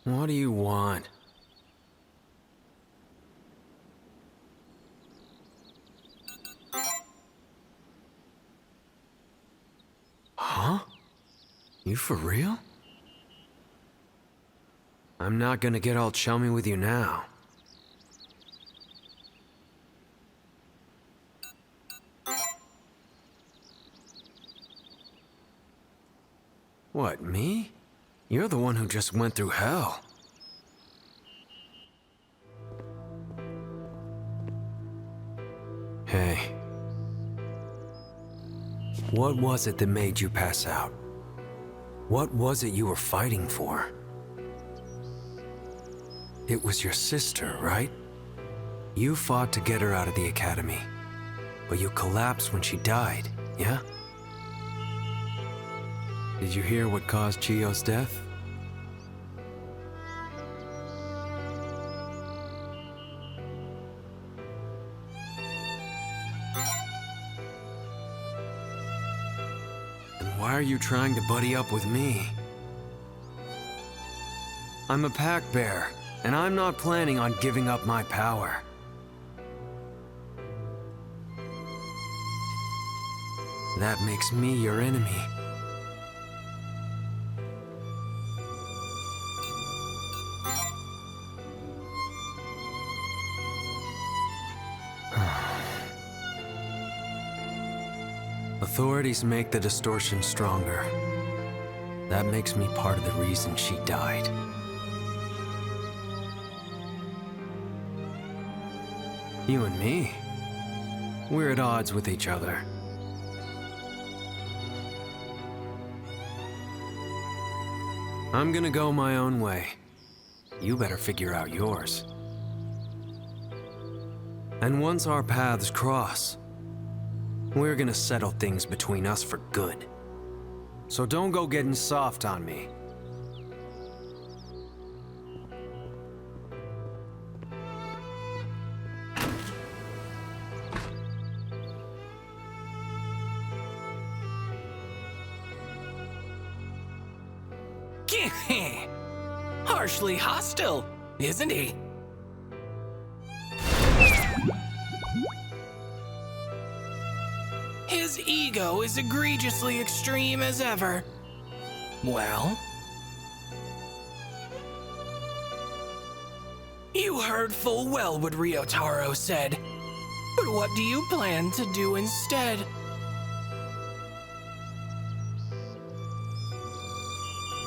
What do you want? Huh? You for real? I'm not gonna get all chummy with you now. What, me? You're the one who just went through hell. Hey. What was it that made you pass out? What was it you were fighting for? It was your sister, right? You fought to get her out of the academy, but you collapsed when she died, yeah? Did you hear what caused Chiyo's death? Then why are you trying to buddy up with me? I'm a pack bear, and I'm not planning on giving up my power. That makes me your enemy. Authorities make the distortion stronger. That makes me part of the reason she died. You and me, we're at odds with each other. I'm gonna go my own way. You better figure out yours. And once our paths cross, we're gonna settle things between us for good. So don't go getting soft on me. Harshly hostile, isn't he? His ego is egregiously extreme as ever. Well? You heard full well what Ryotaro said. But what do you plan to do instead?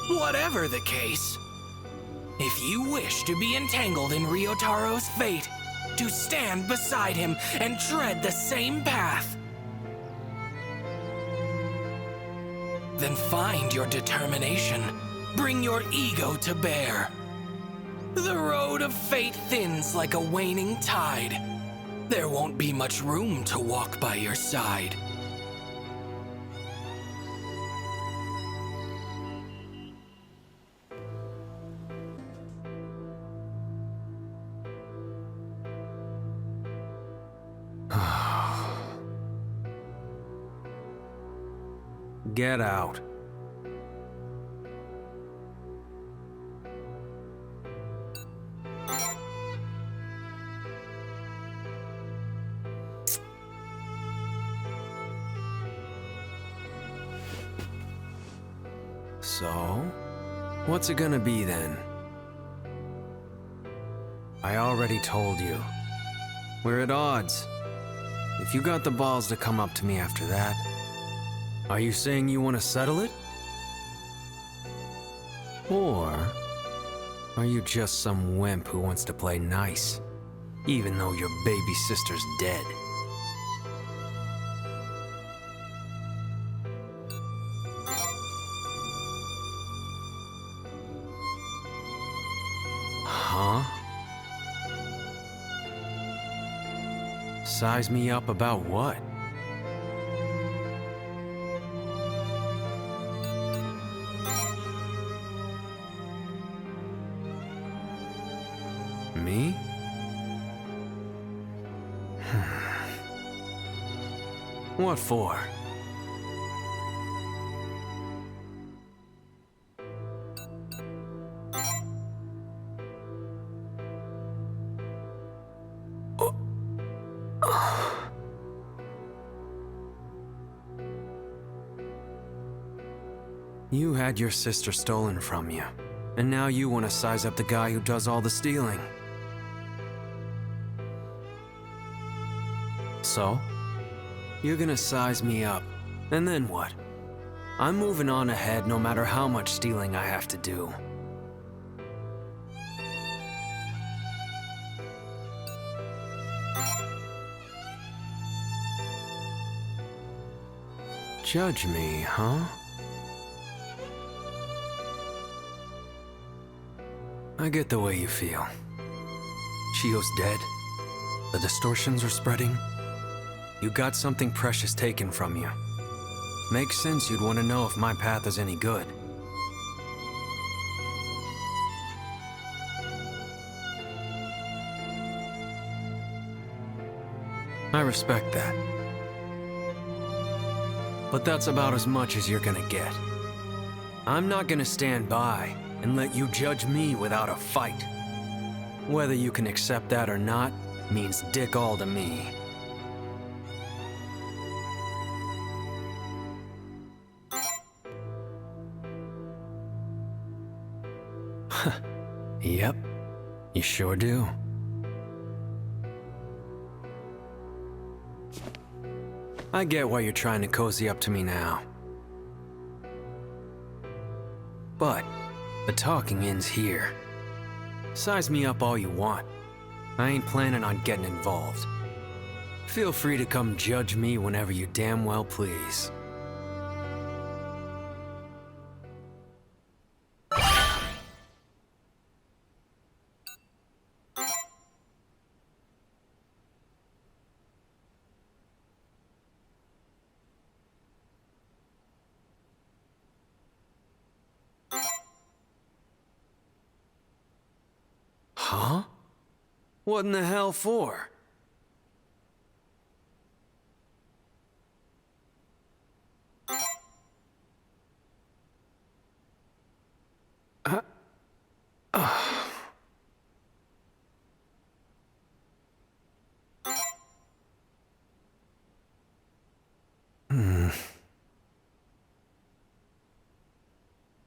Whatever the case, if you wish to be entangled in Ryotaro's fate, to stand beside him and tread the same path, then find your determination. Bring your ego to bear. The road of fate thins like a waning tide. There won't be much room to walk by your side. Get out. So, what's it gonna be then? I already told you. We're at odds. If you got the balls to come up to me after that, are you saying you want to settle it? Or are you just some wimp who wants to play nice, even though your baby sister's dead? Huh? Size me up about what? What for? You had your sister stolen from you, and now you want to size up the guy who does all the stealing. So? You're gonna size me up, and then what? I'm moving on ahead no matter how much stealing I have to do. Judge me, huh? I get the way you feel. Chio's dead. The distortions are spreading. You got something precious taken from you. Makes sense you'd want to know if my path is any good. I respect that. But that's about as much as you're gonna get. I'm not gonna stand by and let you judge me without a fight. Whether you can accept that or not means dick all to me. Yep, you sure do. I get why you're trying to cozy up to me now. But the talking ends here. Size me up all you want. I ain't planning on getting involved. Feel free to come judge me whenever you damn well please. Huh? What in the hell for?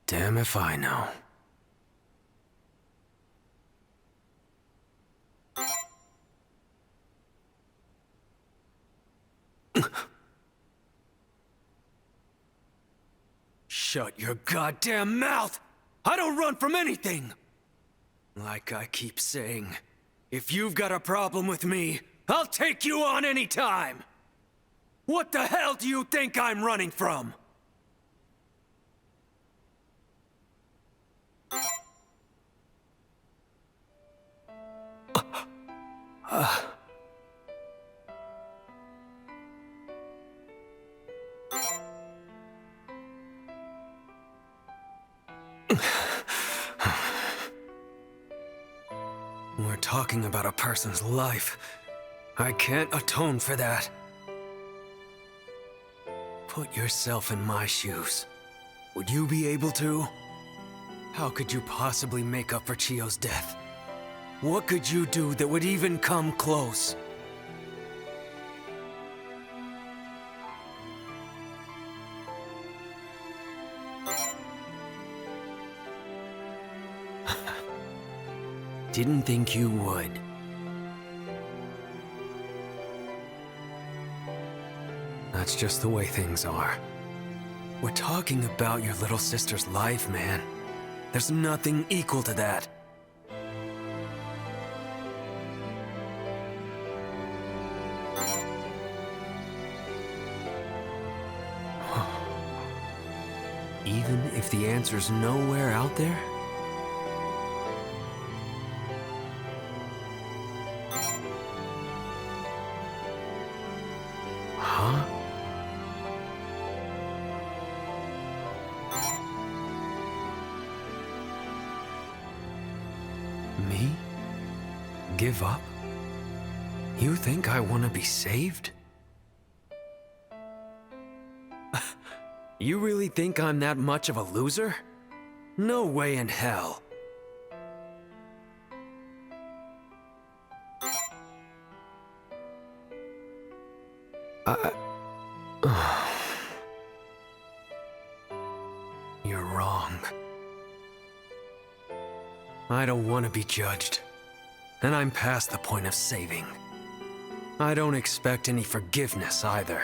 Damn if I know. Shut your goddamn mouth! I don't run from anything! Like I keep saying, if you've got a problem with me, I'll take you on any time! What the hell do you think I'm running from? We're talking about a person's life. I can't atone for that. Put yourself in my shoes. Would you be able to? How could you possibly make up for Chio's death? What could you do that would even come close? Didn't think you would. That's just the way things are. We're talking about your little sister's life, man. There's nothing equal to that. Even if the answer's nowhere out there? Huh? Me? Give up? You think I want to be saved? You really think I'm that much of a loser? No way in hell. You're wrong. I don't want to be judged. And I'm past the point of saving. I don't expect any forgiveness either.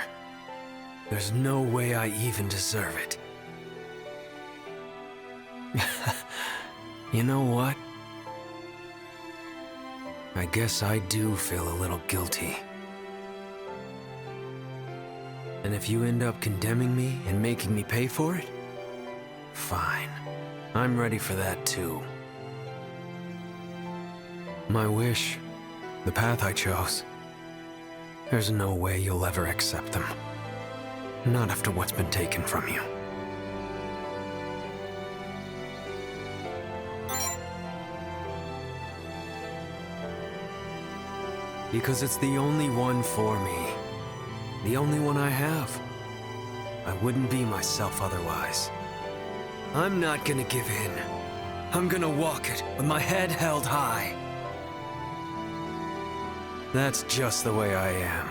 There's no way I even deserve it. You know what? I guess I do feel a little guilty. And if you end up condemning me and making me pay for it, fine. I'm ready for that too. My wish, the path I chose, there's no way you'll ever accept them. Not after what's been taken from you. Because it's the only one for me. The only one I have. I wouldn't be myself otherwise. I'm not gonna give in. I'm gonna walk it with my head held high. That's just the way I am.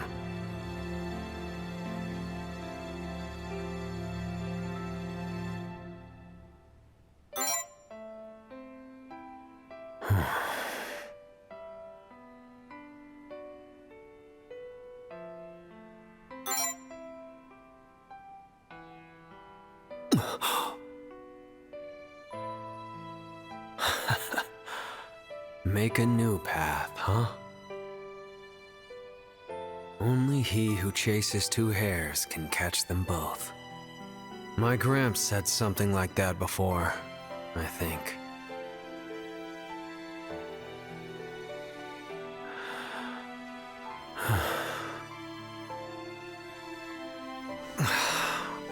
Make a new path, huh? Only he who chases two hares can catch them both. My Gramps said something like that before, I think.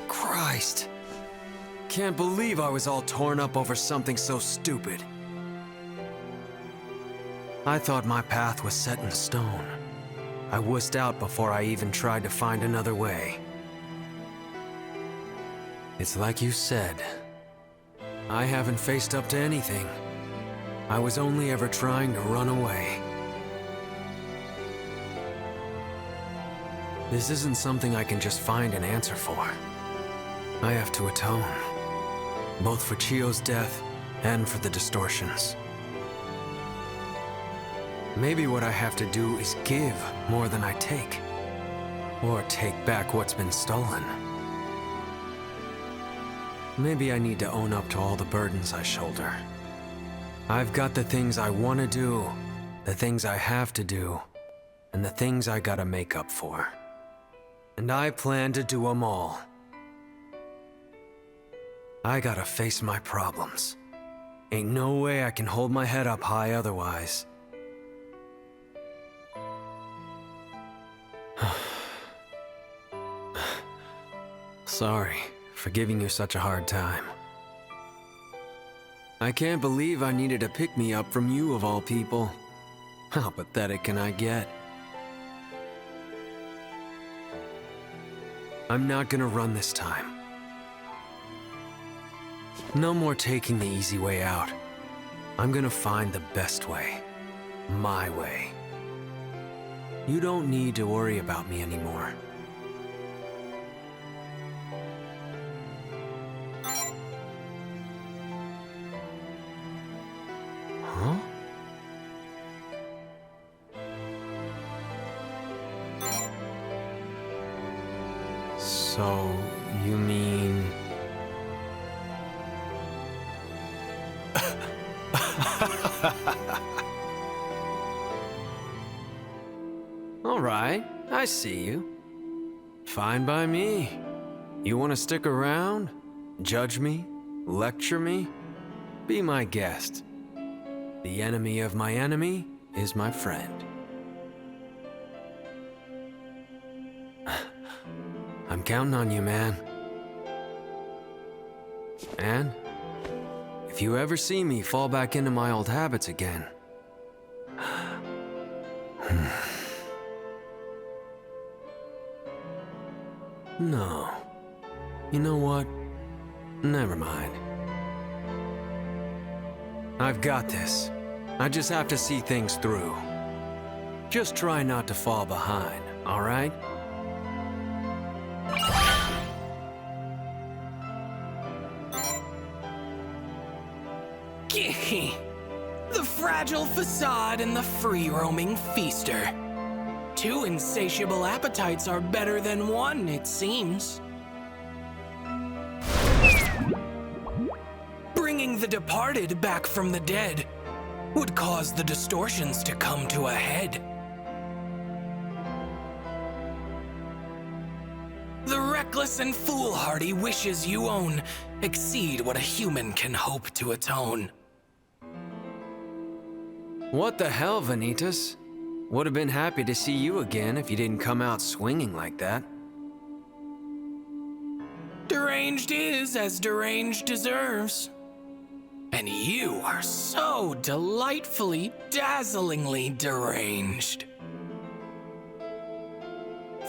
Christ. Can't believe I was all torn up over something so stupid. I thought my path was set in stone. I wussed out before I even tried to find another way. It's like you said. I haven't faced up to anything. I was only ever trying to run away. This isn't something I can just find an answer for. I have to atone. Both for Chio's death and for the distortions. Maybe what I have to do is give more than I take. Or take back what's been stolen. Maybe I need to own up to all the burdens I shoulder. I've got the things I want to do, the things I have to do, and the things I gotta make up for. And I plan to do them all. I gotta face my problems. Ain't no way I can hold my head up high otherwise. Sorry for giving you such a hard time. I can't believe I needed a pick-me-up from you of all people. How pathetic can I get? I'm not gonna run this time. No more taking the easy way out. I'm gonna find the best way. My way. You don't need to worry about me anymore. Huh? So, you mean... All right, I see you. Fine by me. You want to stick around? Judge me? Lecture me? Be my guest. The enemy of my enemy is my friend. I'm counting on you, man. And if you ever see me fall back into my old habits again, No. You know what? Never mind. I've got this. I just have to see things through. Just try not to fall behind, all right? The fragile facade and the free-roaming feaster. Two insatiable appetites are better than one, it seems. Bringing the departed back from the dead would cause the distortions to come to a head. The reckless and foolhardy wishes you own exceed what a human can hope to atone. What the hell, Vanitas? Would have been happy to see you again if you didn't come out swinging like that. Deranged is as deranged deserves. And you are so delightfully, dazzlingly deranged.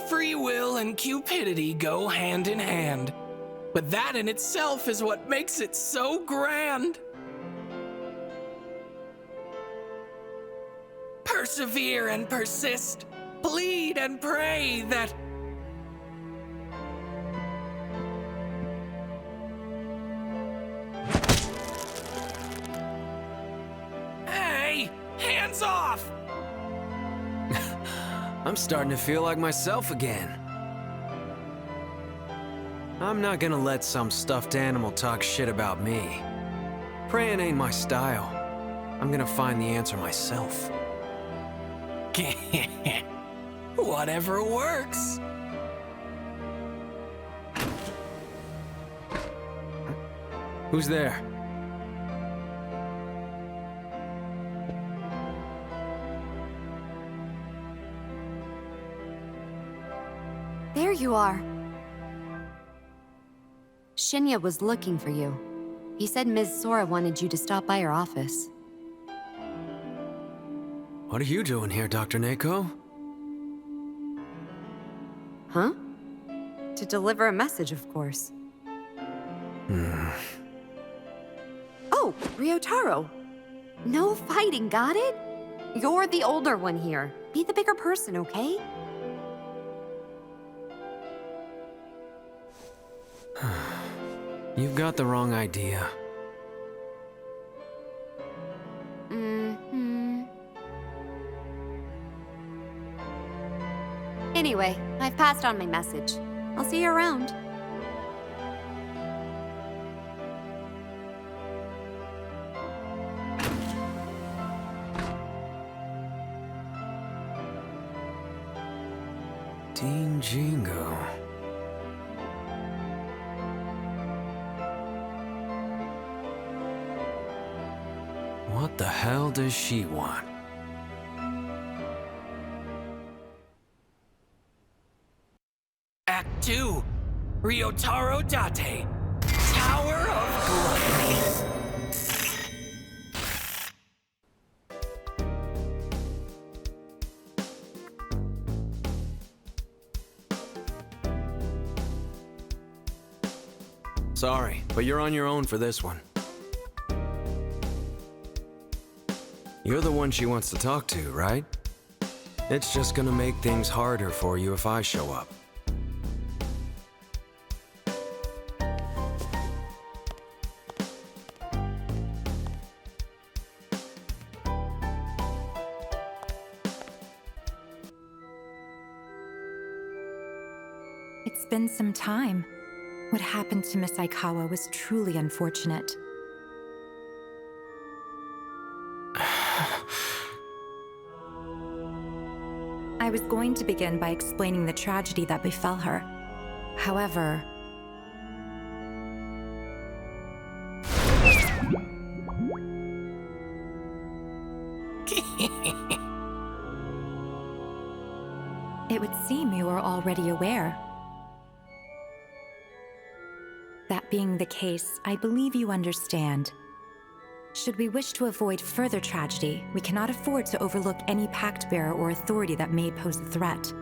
Free will and cupidity go hand in hand, but that in itself is what makes it so grand. Persevere and persist, plead and pray that... Hey, hands off! I'm starting to feel like myself again. I'm not gonna let some stuffed animal talk shit about me. Praying ain't my style. I'm gonna find the answer myself. Whatever works. Who's there? There you are. Shinya was looking for you. He said Ms. Sora wanted you to stop by her office. What are you doing here, Dr. Neko? Huh? To deliver a message, of course. Oh, Ryotaro! No fighting, got it? You're the older one here. Be the bigger person, okay? You've got the wrong idea. Anyway, I've passed on my message. I'll see you around. Dean Jingo. What the hell does she want? Act 2, Ryotaro Date, Tower of Gluttony. Sorry, but you're on your own for this one. You're the one she wants to talk to, right? It's just gonna make things harder for you if I show up. It's been some time. What happened to Miss Aikawa was truly unfortunate. I was going to begin by explaining the tragedy that befell her. However... It would seem you are already aware. That being the case, I believe you understand. Should we wish to avoid further tragedy, we cannot afford to overlook any pact bearer or authority that may pose a threat.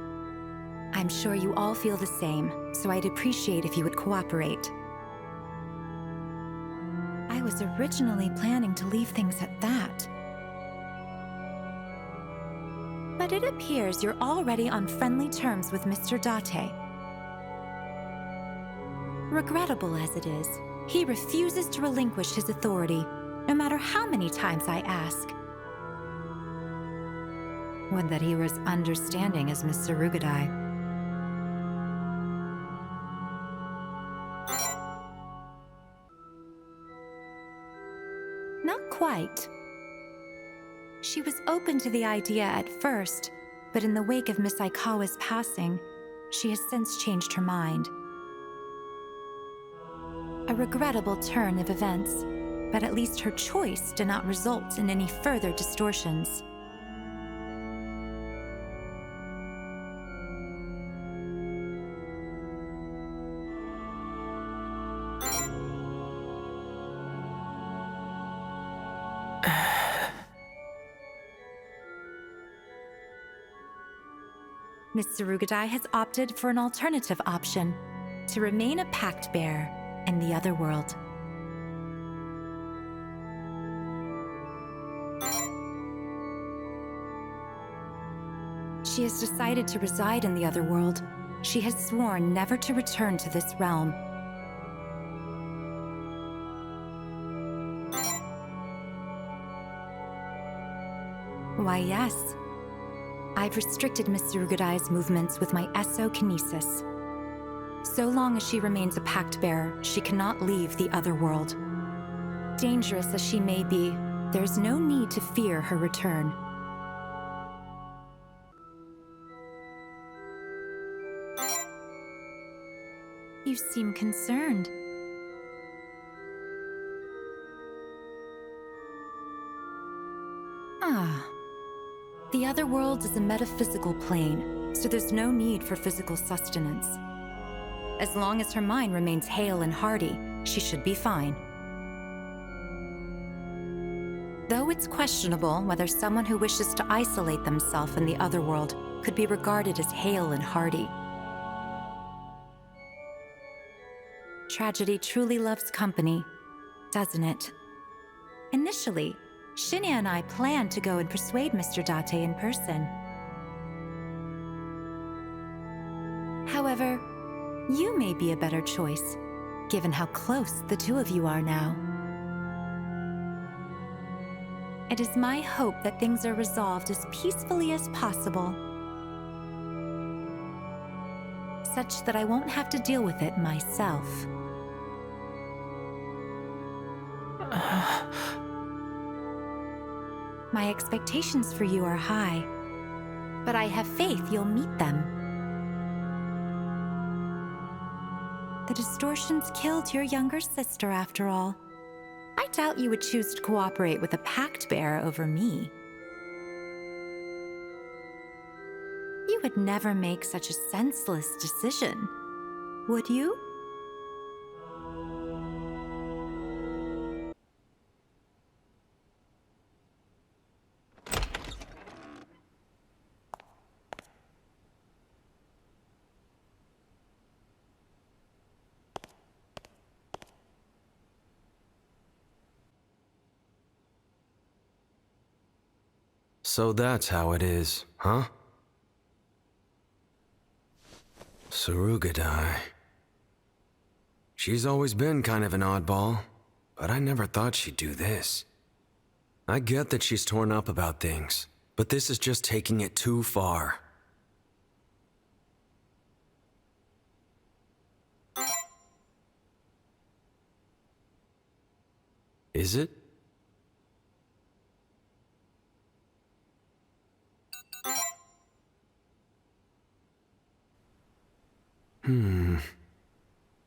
I'm sure you all feel the same, so I'd appreciate if you would cooperate. I was originally planning to leave things at that. But it appears you're already on friendly terms with Mr. Date. Regrettable as it is, he refuses to relinquish his authority, no matter how many times I ask. Would that he was understanding as Miss Surugadai. Not quite. She was open to the idea at first, but in the wake of Miss Aikawa's passing, she has since changed her mind. A regrettable turn of events, but at least her choice did not result in any further distortions. Miss Surugadai has opted for an alternative option, to remain a pact bearer in the other world. She has decided to reside in the other world. She has sworn never to return to this realm. Why, yes. I've restricted Miss Surugadai's movements with my Esso-kinesis. So long as she remains a pact bearer, she cannot leave the other world. Dangerous as she may be, there's no need to fear her return. You seem concerned. The other world is a metaphysical plane, so there's no need for physical sustenance. As long as her mind remains hale and hearty, she should be fine. Though it's questionable whether someone who wishes to isolate themselves in the other world could be regarded as hale and hearty. Tragedy truly loves company, doesn't it? Initially, Shinya and I planned to go and persuade Mr. Date in person. However, you may be a better choice, given how close the two of you are now. It is my hope that things are resolved as peacefully as possible, such that I won't have to deal with it myself. My expectations for you are high, but I have faith you'll meet them. The distortions killed your younger sister, after all. I doubt you would choose to cooperate with a pact bearer over me. You would never make such a senseless decision, would you? So that's how it is, huh? Surugadai. She's always been kind of an oddball, but I never thought she'd do this. I get that she's torn up about things, but this is just taking it too far. Is it?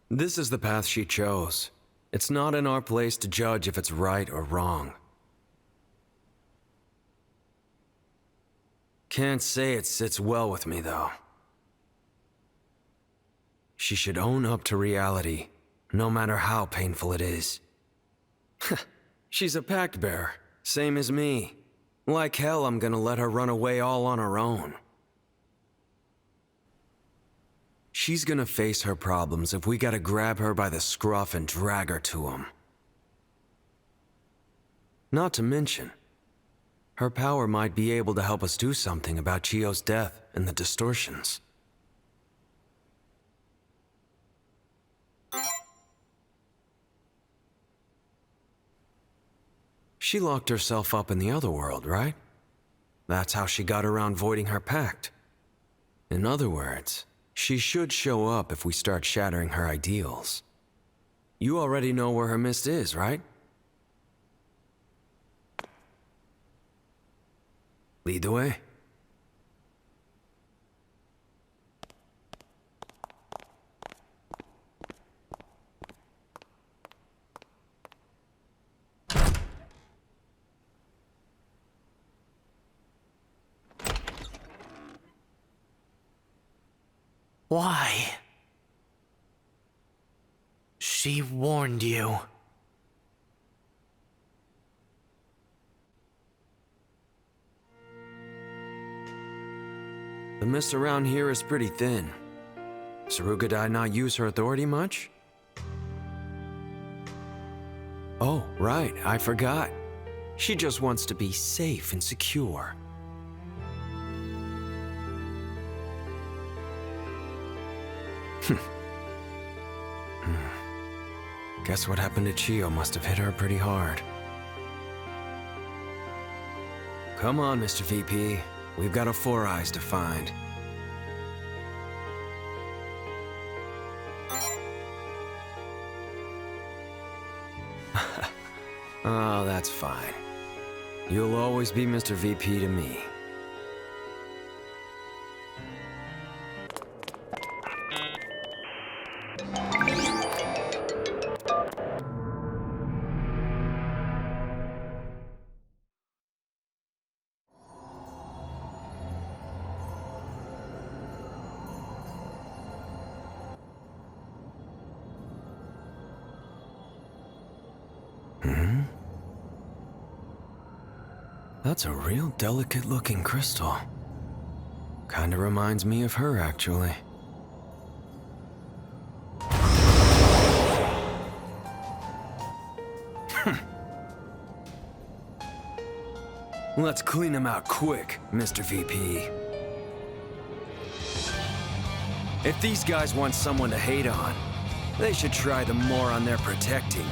This is the path she chose. It's not in our place to judge if it's right or wrong. Can't say it sits well with me, though. She should own up to reality, no matter how painful it is. She's a pact bearer, same as me. Like hell, I'm gonna let her run away all on her own. she's gonna face her problems if we gotta grab her by the scruff and drag her to them. Not to mention, her power might be able to help us do something about Chio's death and the distortions. She locked herself up in the other world, right? That's how she got around voiding her pact. In other words, she should show up if we start shattering her ideals. You already know where her mist is, right? Lead the way. Why? She warned you. The mist around here is pretty thin. Sarugadai not use her authority much? Oh, right, I forgot. She just wants to be safe and secure. Guess what happened to Chio must have hit her pretty hard. Come on, Mr. VP. We've got a Four Eyes to find. Oh, that's fine. You'll always be Mr. VP to me. That's a real delicate-looking crystal. Kinda reminds me of her, actually. Let's clean him out quick, Mr. VP. If these guys want someone to hate on, they should try the moron they're protecting.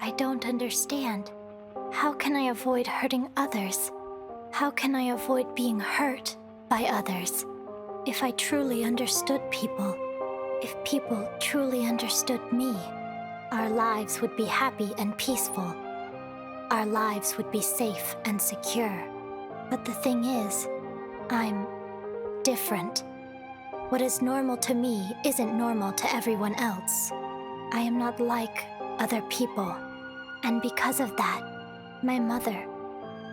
I don't understand. How can I avoid hurting others? How can I avoid being hurt by others? If I truly understood people, if people truly understood me, our lives would be happy and peaceful. Our lives would be safe and secure. But the thing is, I'm different. What is normal to me isn't normal to everyone else. I am not like other people. And because of that, my mother,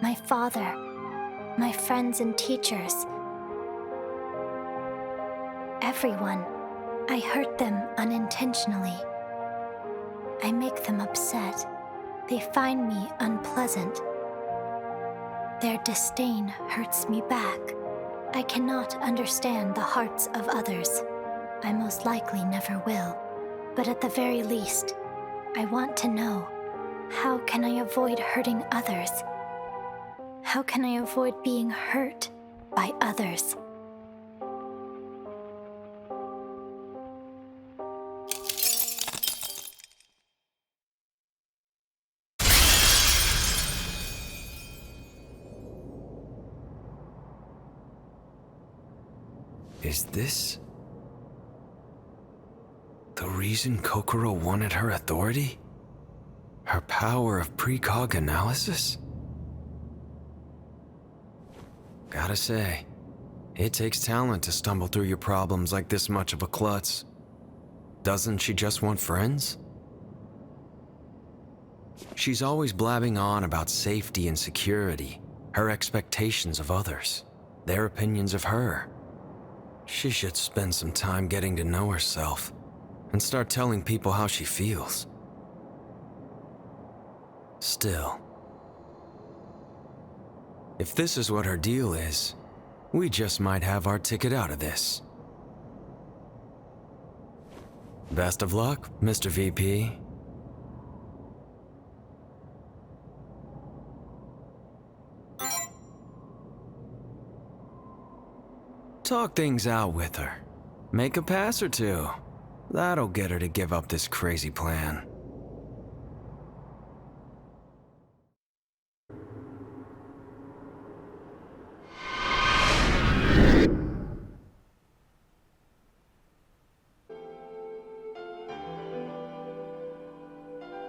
my father, my friends and teachers, everyone, I hurt them unintentionally. I make them upset. They find me unpleasant. Their disdain hurts me back. I cannot understand the hearts of others. I most likely never will. But at the very least, I want to know, how can I avoid hurting others? How can I avoid being hurt by others? Is this the reason Kokoro wanted her authority? Her power of precog analysis? Gotta say, it takes talent to stumble through your problems like this much of a klutz. Doesn't she just want friends? She's always blabbing on about safety and security. her expectations of others, their opinions of her. She should spend some time getting to know herself and start telling people how she feels. Still, if this is what her deal is, we just might have our ticket out of this. Best of luck, Mr. VP. Talk things out with her. Make a pass or two. That'll get her to give up this crazy plan.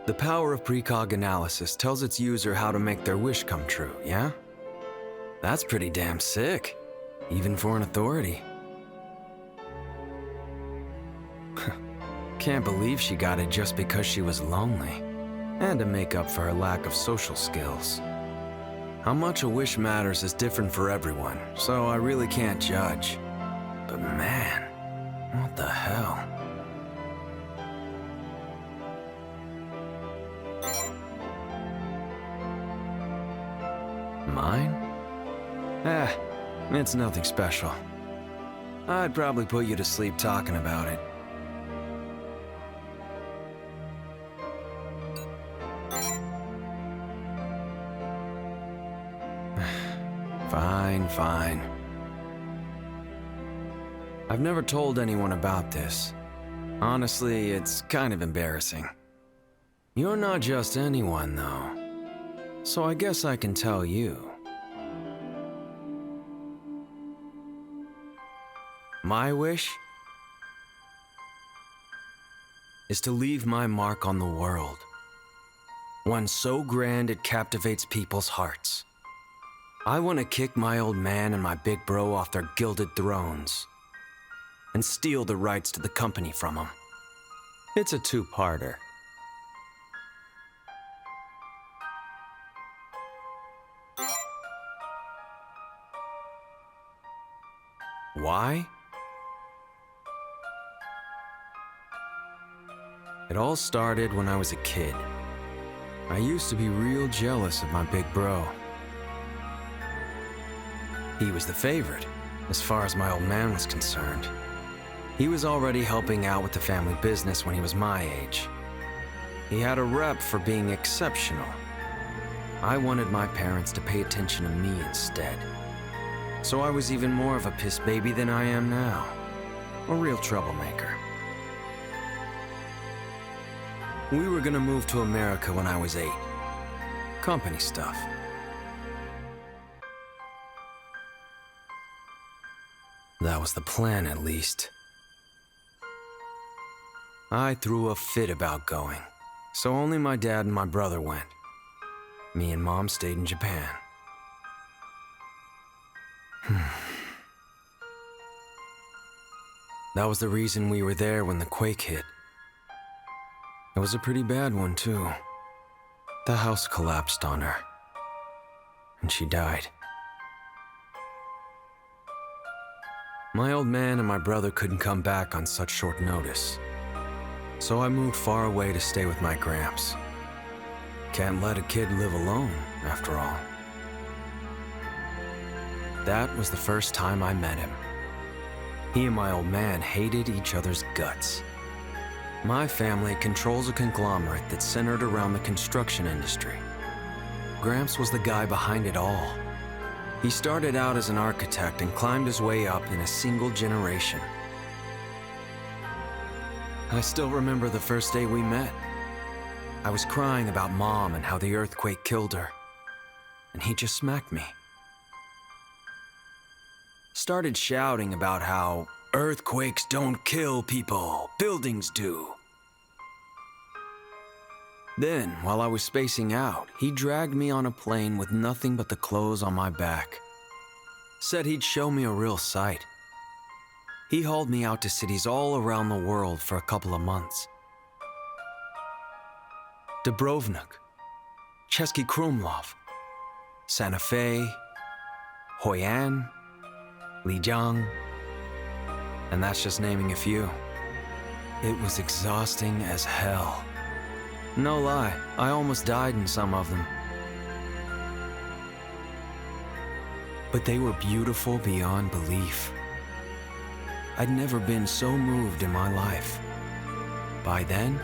The power of precog analysis tells its user how to make their wish come true, yeah? That's pretty damn sick, even for an authority. Can't believe she got it just because she was lonely, and to make up for her lack of social skills. How much a wish matters is different for everyone, so I really can't judge. But man, what the hell? Mine? It's nothing special. I'd probably put you to sleep talking about it. Fine. I've never told anyone about this. Honestly, it's kind of embarrassing. You're not just anyone, though. So I guess I can tell you. My wish is to leave my mark on the world. One so grand it captivates people's hearts. I want to kick my old man and my big bro off their gilded thrones and steal the rights to the company from them. It's a two-parter. Why? It all started when I was a kid. I used to be real jealous of my big bro. He was the favorite, as far as my old man was concerned. He was already helping out with the family business when he was my age. He had a rep for being exceptional. I wanted my parents to pay attention to me instead. So I was even more of a piss baby than I am now. A real troublemaker. We were gonna move to America when I was 8. Company stuff. That was the plan, at least. I threw a fit about going, so only my dad and my brother went. Me and Mom stayed in Japan. That was the reason we were there when the quake hit. It was a pretty bad one, too. The house collapsed on her, and she died. My old man and my brother couldn't come back on such short notice, so I moved far away to stay with my gramps. Can't let a kid live alone, after all. That was the first time I met him. He and my old man hated each other's guts. My family controls a conglomerate that's centered around the construction industry. Gramps was the guy behind it all. He started out as an architect and climbed his way up in a single generation. I still remember the first day we met. I was crying about Mom and how the earthquake killed her, and he just smacked me. Started shouting about how earthquakes don't kill people, buildings do. Then, while I was spacing out, he dragged me on a plane with nothing but the clothes on my back. Said he'd show me a real sight. He hauled me out to cities all around the world for a couple of months. Dubrovnik, Český Krumlov, Santa Fe, Hoi An, Lijiang, and that's just naming a few. It was exhausting as hell. No lie, I almost died in some of them. But they were beautiful beyond belief. I'd never been so moved in my life. By then,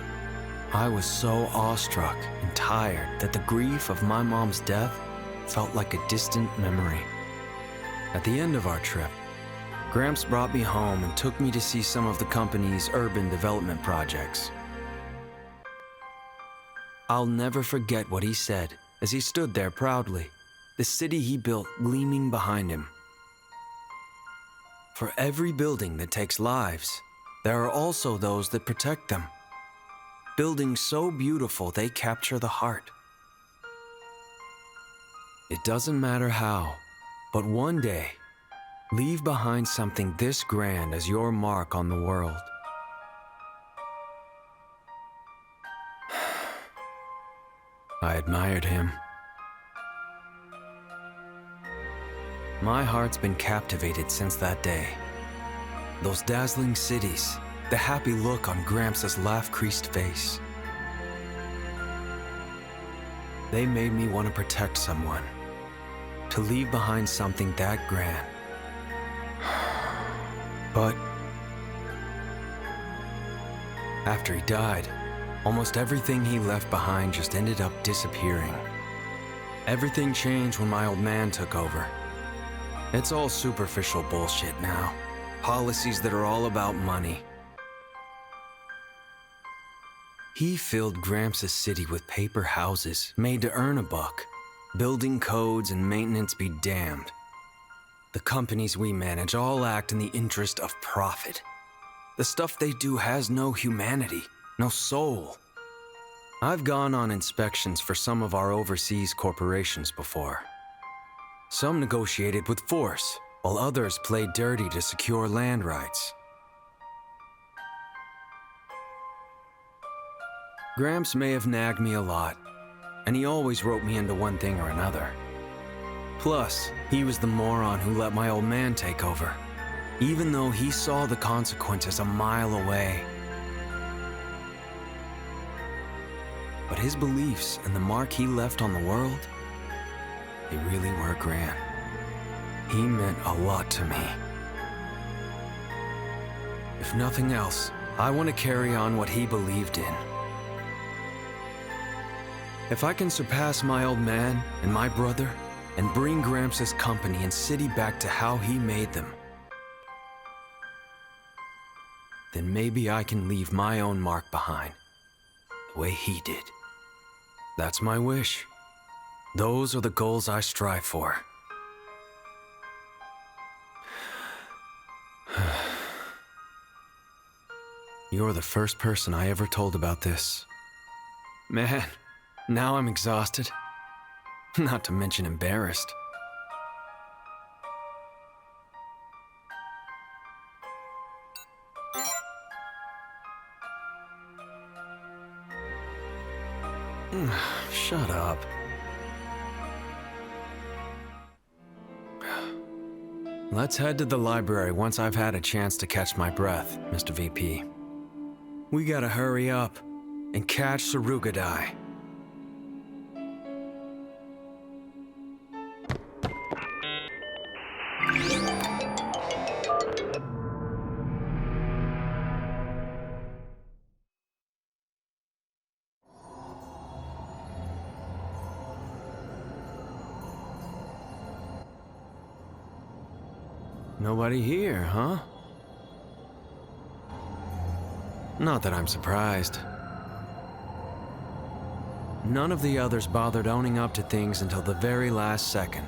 I was so awestruck and tired that the grief of my mom's death felt like a distant memory. At the end of our trip, Gramps brought me home and took me to see some of the company's urban development projects. I'll never forget what he said as he stood there proudly, the city he built gleaming behind him. For every building that takes lives, there are also those that protect them. Buildings so beautiful they capture the heart. It doesn't matter how, but one day, leave behind something this grand as your mark on the world. I admired him. My heart's been captivated since that day. Those dazzling cities, the happy look on Gramps' laugh-creased face. They made me want to protect someone, to leave behind something that grand. But after he died, almost everything he left behind just ended up disappearing. Everything changed when my old man took over. It's all superficial bullshit now. Policies that are all about money. He filled Gramps' city with paper houses made to earn a buck. Building codes and maintenance be damned. The companies we manage all act in the interest of profit. The stuff they do has no humanity, no soul. I've gone on inspections for some of our overseas corporations before. Some negotiated with force, while others played dirty to secure land rights. Gramps may have nagged me a lot, and he always roped me into one thing or another. Plus, he was the moron who let my old man take over, even though he saw the consequences a mile away. But his beliefs and the mark he left on the world, they really were grand. He meant a lot to me. If nothing else, I want to carry on what he believed in. If I can surpass my old man and my brother, and bring Gramps' company and city back to how he made them, then maybe I can leave my own mark behind, the way he did. That's my wish. Those are the goals I strive for. You're the first person I ever told about this. Man, now I'm exhausted. Not to mention embarrassed. Shut up. Let's head to the library once I've had a chance to catch my breath, Mr. VP. We gotta hurry up and catch Sarugadai. Nobody here, huh? Not that I'm surprised. None of the others bothered owning up to things until the very last second.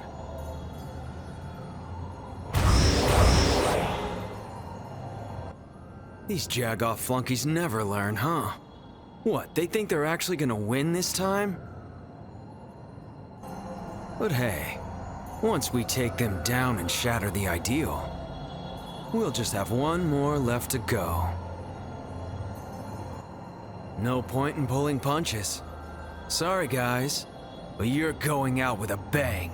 These jag-off flunkies never learn, huh? What, they think they're actually gonna win this time? But hey, once we take them down and shatter the ideal, we'll just have one more left to go. No point in pulling punches. Sorry guys, but you're going out with a bang.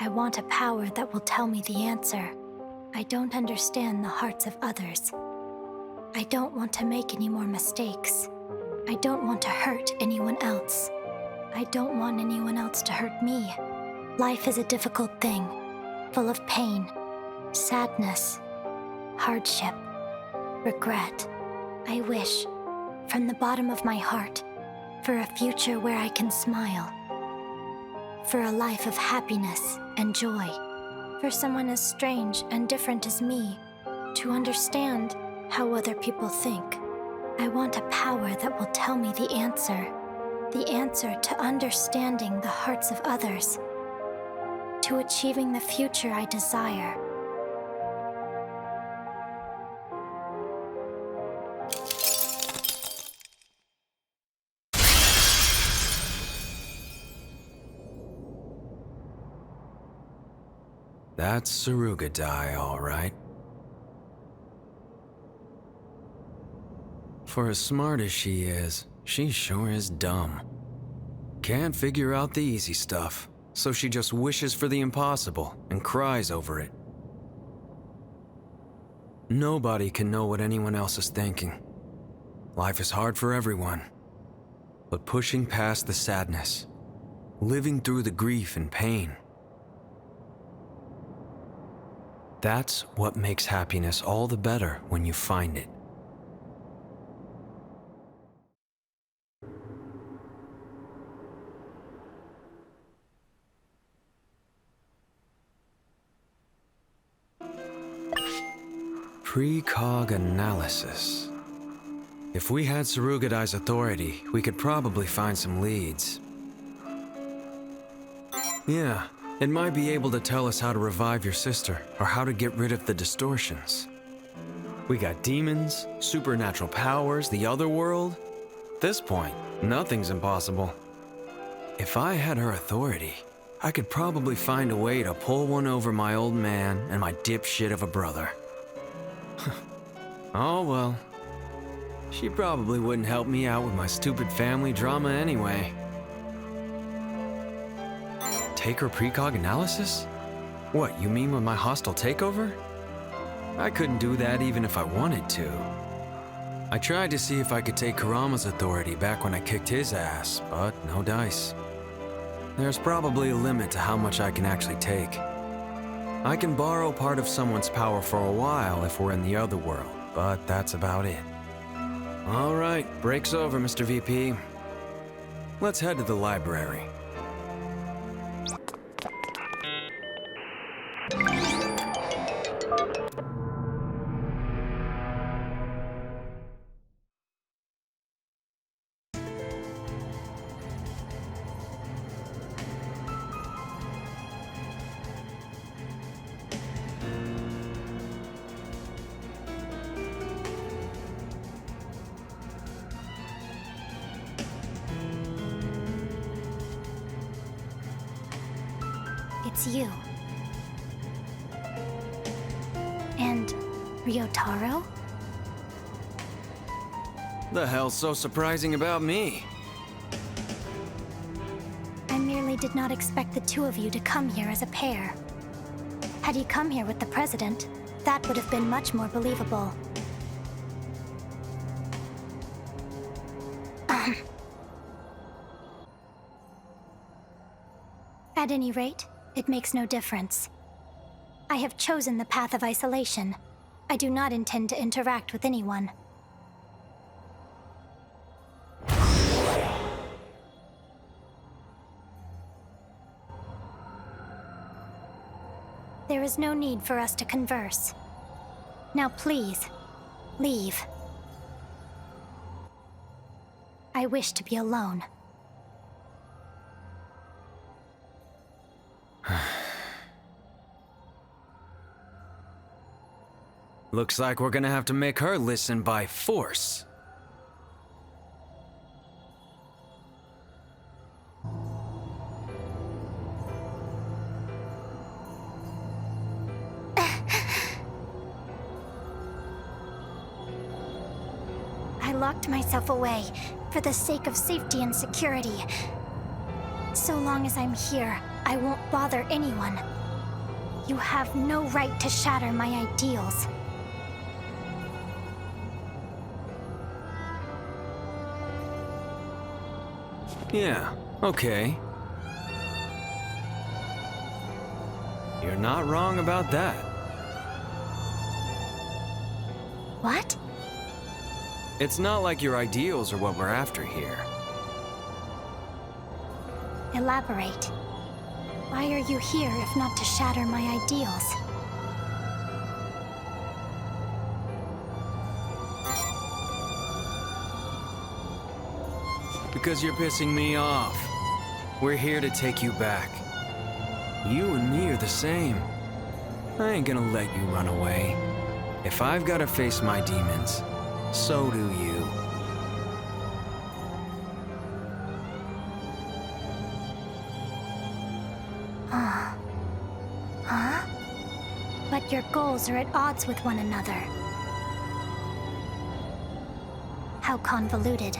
I want a power that will tell me the answer. I don't understand the hearts of others. I don't want to make any more mistakes. I don't want to hurt anyone else. I don't want anyone else to hurt me. Life is a difficult thing, full of pain, sadness, hardship, regret. I wish, from the bottom of my heart, for a future where I can smile. For a life of happiness and joy. For someone as strange and different as me to understand how other people think. I want a power that will tell me the answer to understanding the hearts of others, to achieving the future I desire. That's Tsurugadai, all right. For as smart as she is, she sure is dumb. Can't figure out the easy stuff, so she just wishes for the impossible and cries over it. Nobody can know what anyone else is thinking. Life is hard for everyone. But pushing past the sadness, living through the grief and pain, that's what makes happiness all the better when you find it. Precog analysis. If we had Tsurugadai's authority, we could probably find some leads. Yeah. It might be able to tell us how to revive your sister, or how to get rid of the distortions. We got demons, supernatural powers, the other world. At this point, nothing's impossible. If I had her authority, I could probably find a way to pull one over my old man and my dipshit of a brother. Oh well. She probably wouldn't help me out with my stupid family drama anyway. Take her precog analysis? What, you mean with my hostile takeover? I couldn't do that even if I wanted to. I tried to see if I could take Kurama's authority back when I kicked his ass, but no dice. There's probably a limit to how much I can actually take. I can borrow part of someone's power for a while if we're in the other world, but that's about it. All right, break's over, Mr. VP. Let's head to the library. It's you. And Ryotaro? The hell's so surprising about me? I merely did not expect the two of you to come here as a pair. Had you come here with the president, that would have been much more believable. At any rate, it makes no difference. I have chosen the path of isolation. I do not intend to interact with anyone. There is no need for us to converse. Now please, leave. I wish to be alone. Looks like we're gonna have to make her listen by force. I locked myself away for the sake of safety and security. So long as I'm here, I won't bother anyone. You have no right to shatter my ideals. Yeah, okay. You're not wrong about that. What? It's not like your ideals are what we're after here. Elaborate. Why are you here if not to shatter my ideals? Because you're pissing me off. We're here to take you back. You and me are the same. I ain't gonna let you run away. If I've gotta face my demons, so do you. Huh? But your goals are at odds with one another. How convoluted.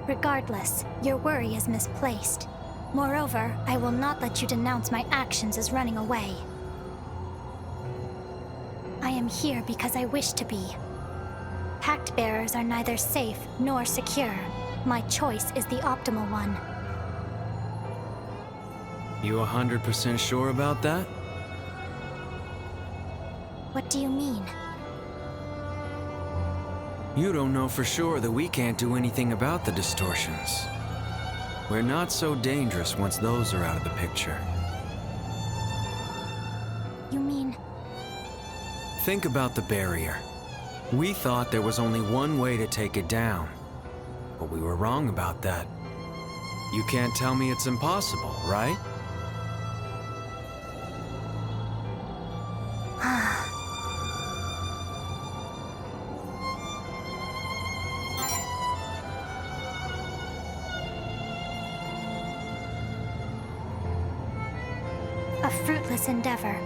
Regardless, your worry is misplaced. Moreover, I will not let you denounce my actions as running away. I am here because I wish to be. Pact bearers are neither safe nor secure. My choice is the optimal one. You 100% sure about that? What do you mean? You don't know for sure that we can't do anything about the distortions. We're not so dangerous once those are out of the picture. You mean... Think about the barrier. We thought there was only one way to take it down, but we were wrong about that. You can't tell me it's impossible, right? A fruitless endeavor.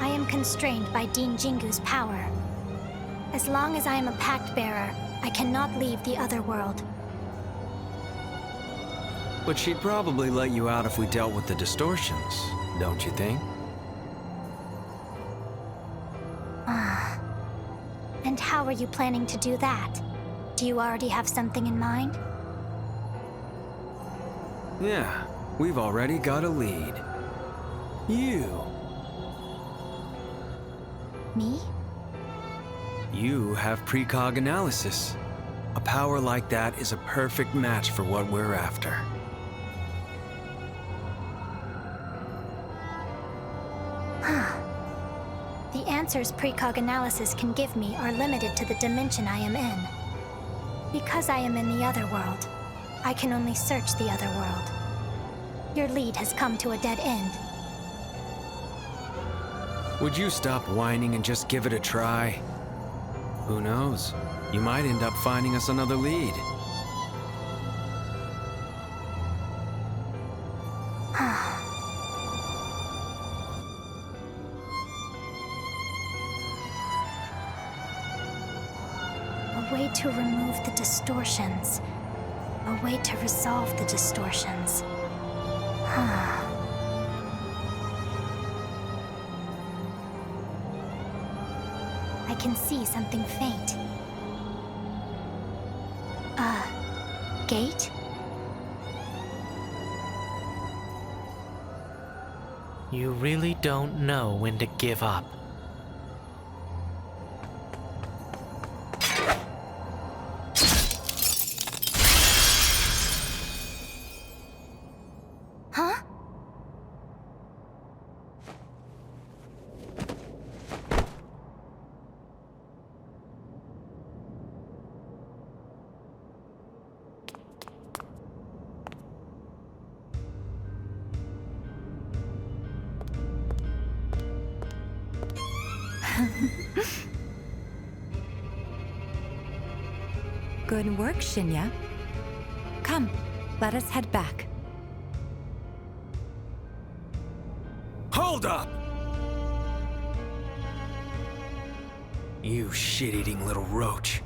I am constrained by Dean Jingu's power. As long as I am a pact bearer, I cannot leave the other world. But she'd probably let you out if we dealt with the distortions, don't you think? And how are you planning to do that? Do you already have something in mind? Yeah, we've already got a lead. You. Me? You have precog analysis. A power like that is a perfect match for what we're after. The answers precog analysis can give me are limited to the dimension I am in. Because I am in the other world, I can only search the other world. Your lead has come to a dead end. Would you stop whining and just give it a try? Who knows? You might end up finding us another lead. A way to remove the distortions. A way to resolve the distortions. I can see something faint. A gate? You really don't know when to give up. Huh? Good work, Shinya. Come, let us head back. Hold up! You shit-eating little roach.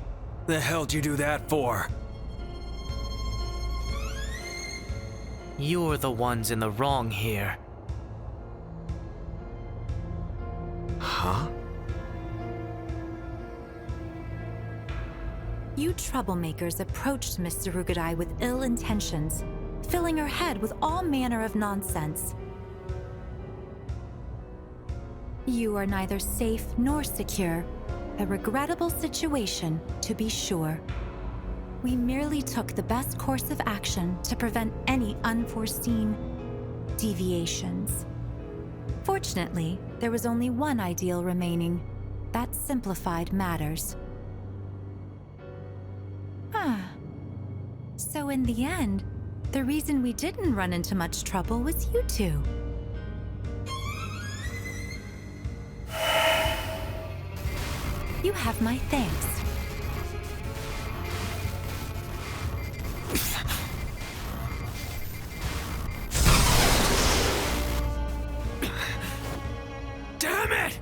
The hell'd you do that for? You're the ones in the wrong here. Huh? You troublemakers approached Miss Tsurugadai with ill intentions, filling her head with all manner of nonsense. You are neither safe nor secure. A regrettable situation, to be sure. We merely took the best course of action to prevent any unforeseen deviations. Fortunately, there was only one ideal remaining. That simplified matters. So in the end, the reason we didn't run into much trouble was you two. You have my thanks. Damn it!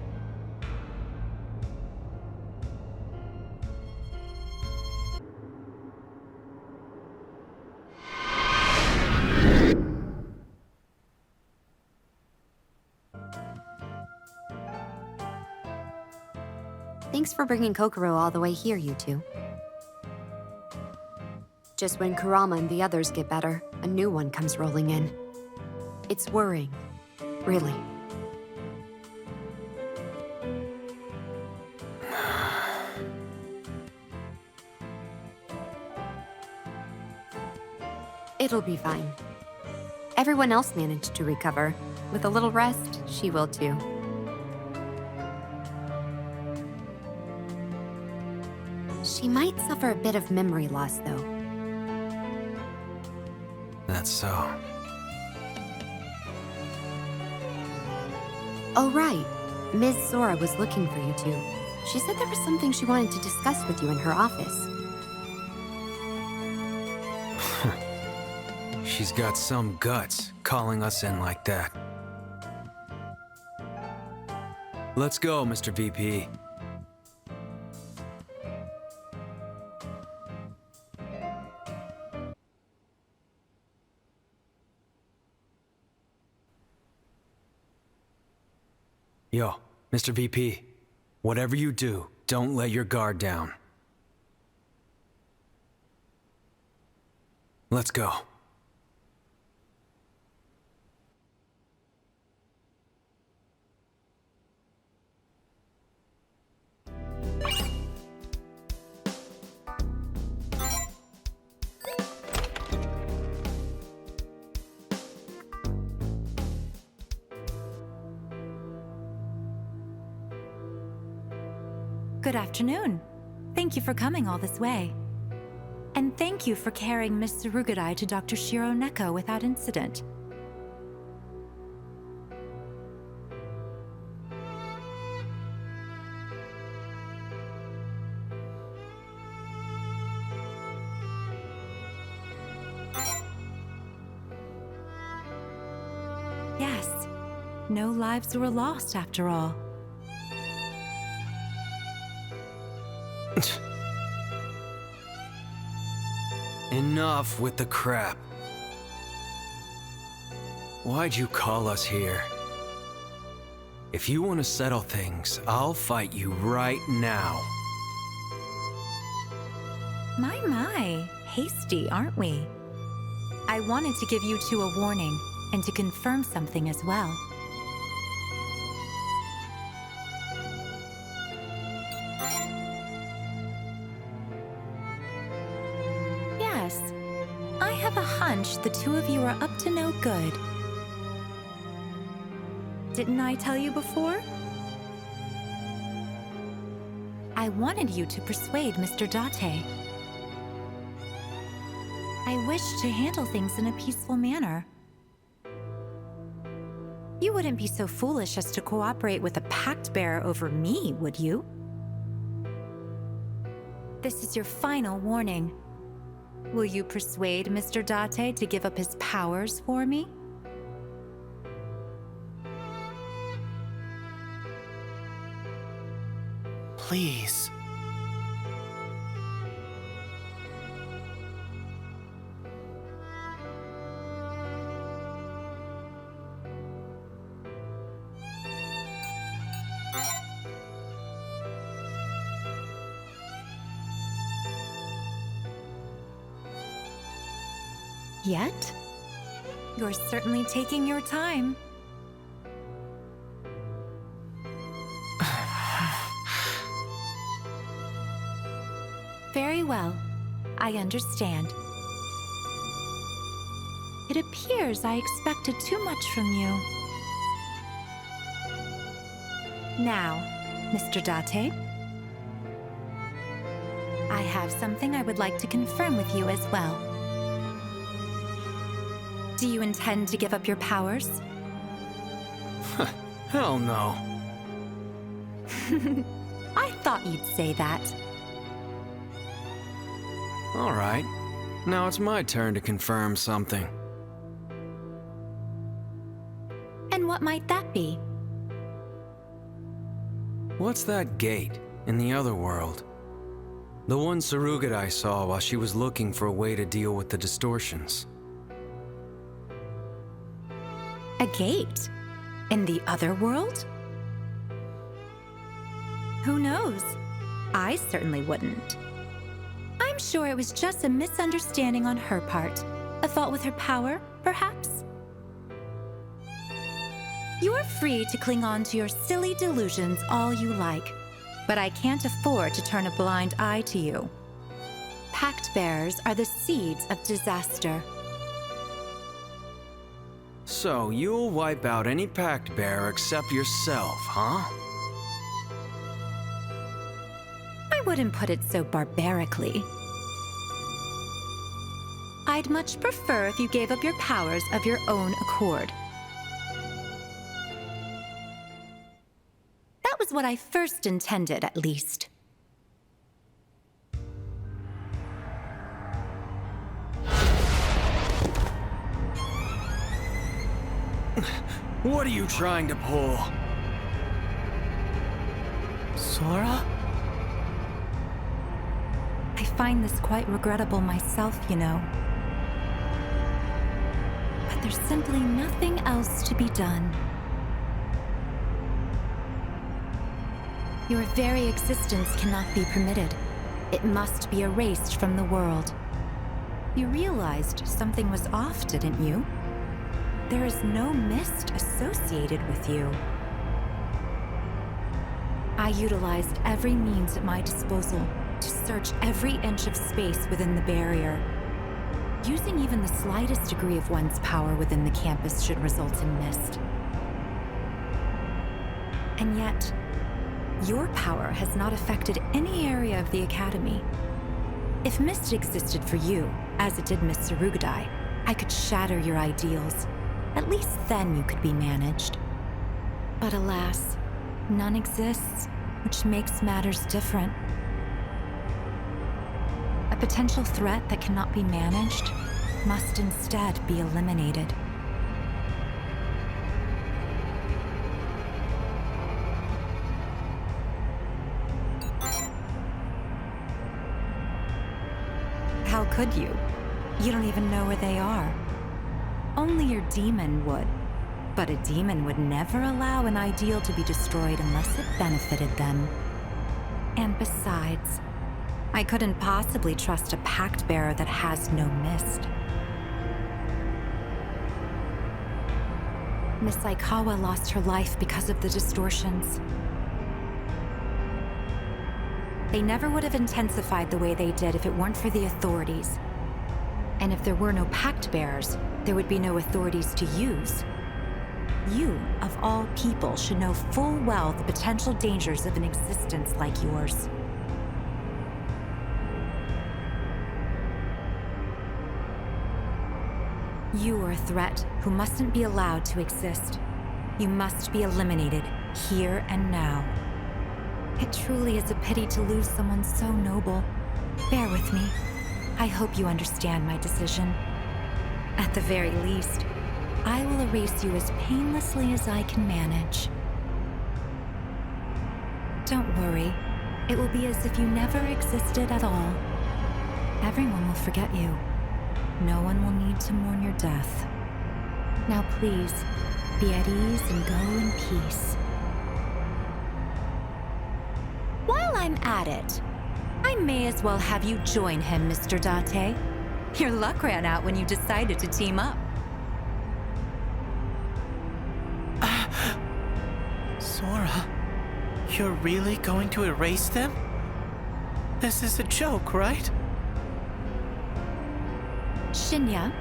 Thanks for bringing Kokoro all the way here, you two. Just when Kurama and the others get better, a new one comes rolling in. It's worrying, really. It'll be fine. Everyone else managed to recover. With a little rest, she will too. She might suffer a bit of memory loss, though. That's so. Oh, right. Ms. Sora was looking for you two. She said there was something she wanted to discuss with you in her office. She's got some guts, calling us in like that. Let's go, Mr. VP. Yo, Mr. VP, whatever you do, don't let your guard down. Let's go. Good afternoon. Thank you for coming all this way. And thank you for carrying Miss Tsurugadai to Dr. Shiro Neko without incident. Yes, no lives were lost after all. Enough with the crap. Why'd you call us here? If you want to settle things, I'll fight you right now. My, hasty, aren't we? I wanted to give you two a warning, and to confirm something as well. Yes, I have a hunch the two of you are up to no good. Didn't I tell you before? I wanted you to persuade Mr. Date. I wish to handle things in a peaceful manner. You wouldn't be so foolish as to cooperate with a pact bearer over me, would you? This is your final warning. Will you persuade Mr. Date to give up his powers for me? Please. Yet? You're certainly taking your time. Very well. I understand. It appears I expected too much from you. Now, Mr. Date, I have something I would like to confirm with you as well. Do you intend to give up your powers? Hell no. I thought you'd say that. All right. Now it's my turn to confirm something. And what might that be? What's that gate in the other world? The one Sarugadai saw while she was looking for a way to deal with the distortions. A gate? In the other world? Who knows? I certainly wouldn't. I'm sure it was just a misunderstanding on her part. A fault with her power, perhaps? You're free to cling on to your silly delusions all you like, but I can't afford to turn a blind eye to you. Pact bearers are the seeds of disaster. So you'll wipe out any pact bearer except yourself, huh? I wouldn't put it so barbarically. I'd much prefer if you gave up your powers of your own accord. That was what I first intended, at least. What are you trying to pull? Sora? I find this quite regrettable myself, you know. But there's simply nothing else to be done. Your very existence cannot be permitted. It must be erased from the world. You realized something was off, didn't you? There is no mist associated with you. I utilized every means at my disposal to search every inch of space within the barrier. Using even the slightest degree of one's power within the campus should result in mist. And yet, your power has not affected any area of the Academy. If mist existed for you, as it did Miss Sarugadai, I could shatter your ideals. At least then you could be managed. But alas, none exists, which makes matters different. A potential threat that cannot be managed must instead be eliminated. How could you? You don't even know where they are. Only your demon would. But a demon would never allow an ideal to be destroyed unless it benefited them. And besides, I couldn't possibly trust a pact bearer that has no mist. Miss Aikawa lost her life because of the distortions. They never would have intensified the way they did if it weren't for the authorities. And if there were no pact bearers, there would be no authorities to use. You, of all people, should know full well the potential dangers of an existence like yours. You are a threat who mustn't be allowed to exist. You must be eliminated, here and now. It truly is a pity to lose someone so noble. Bear with me. I hope you understand my decision. At the very least, I will erase you as painlessly as I can manage. Don't worry. It will be as if you never existed at all. Everyone will forget you. No one will need to mourn your death. Now please, be at ease and go in peace. While I'm at it, I may as well have you join him, Mr. Date. Your luck ran out when you decided to team up. Sora, you're really going to erase them? This is a joke, right? Shinya,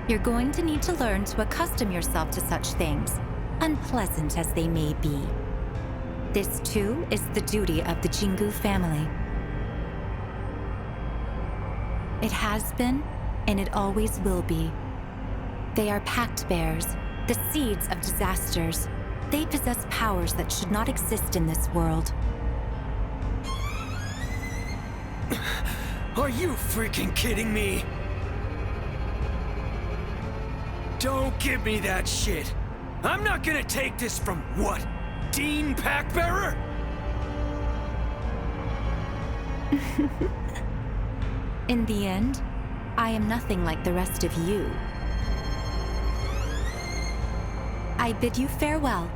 you're going to need to learn to accustom yourself to such things, unpleasant as they may be. This, too, is the duty of the Jingu family. It has been, and it always will be. They are pact bears, the seeds of disasters. They possess powers that should not exist in this world. Are you freaking kidding me? Don't give me that shit! I'm not gonna take this from what? Dean Packbearer? In the end, I am nothing like the rest of you. I bid you farewell.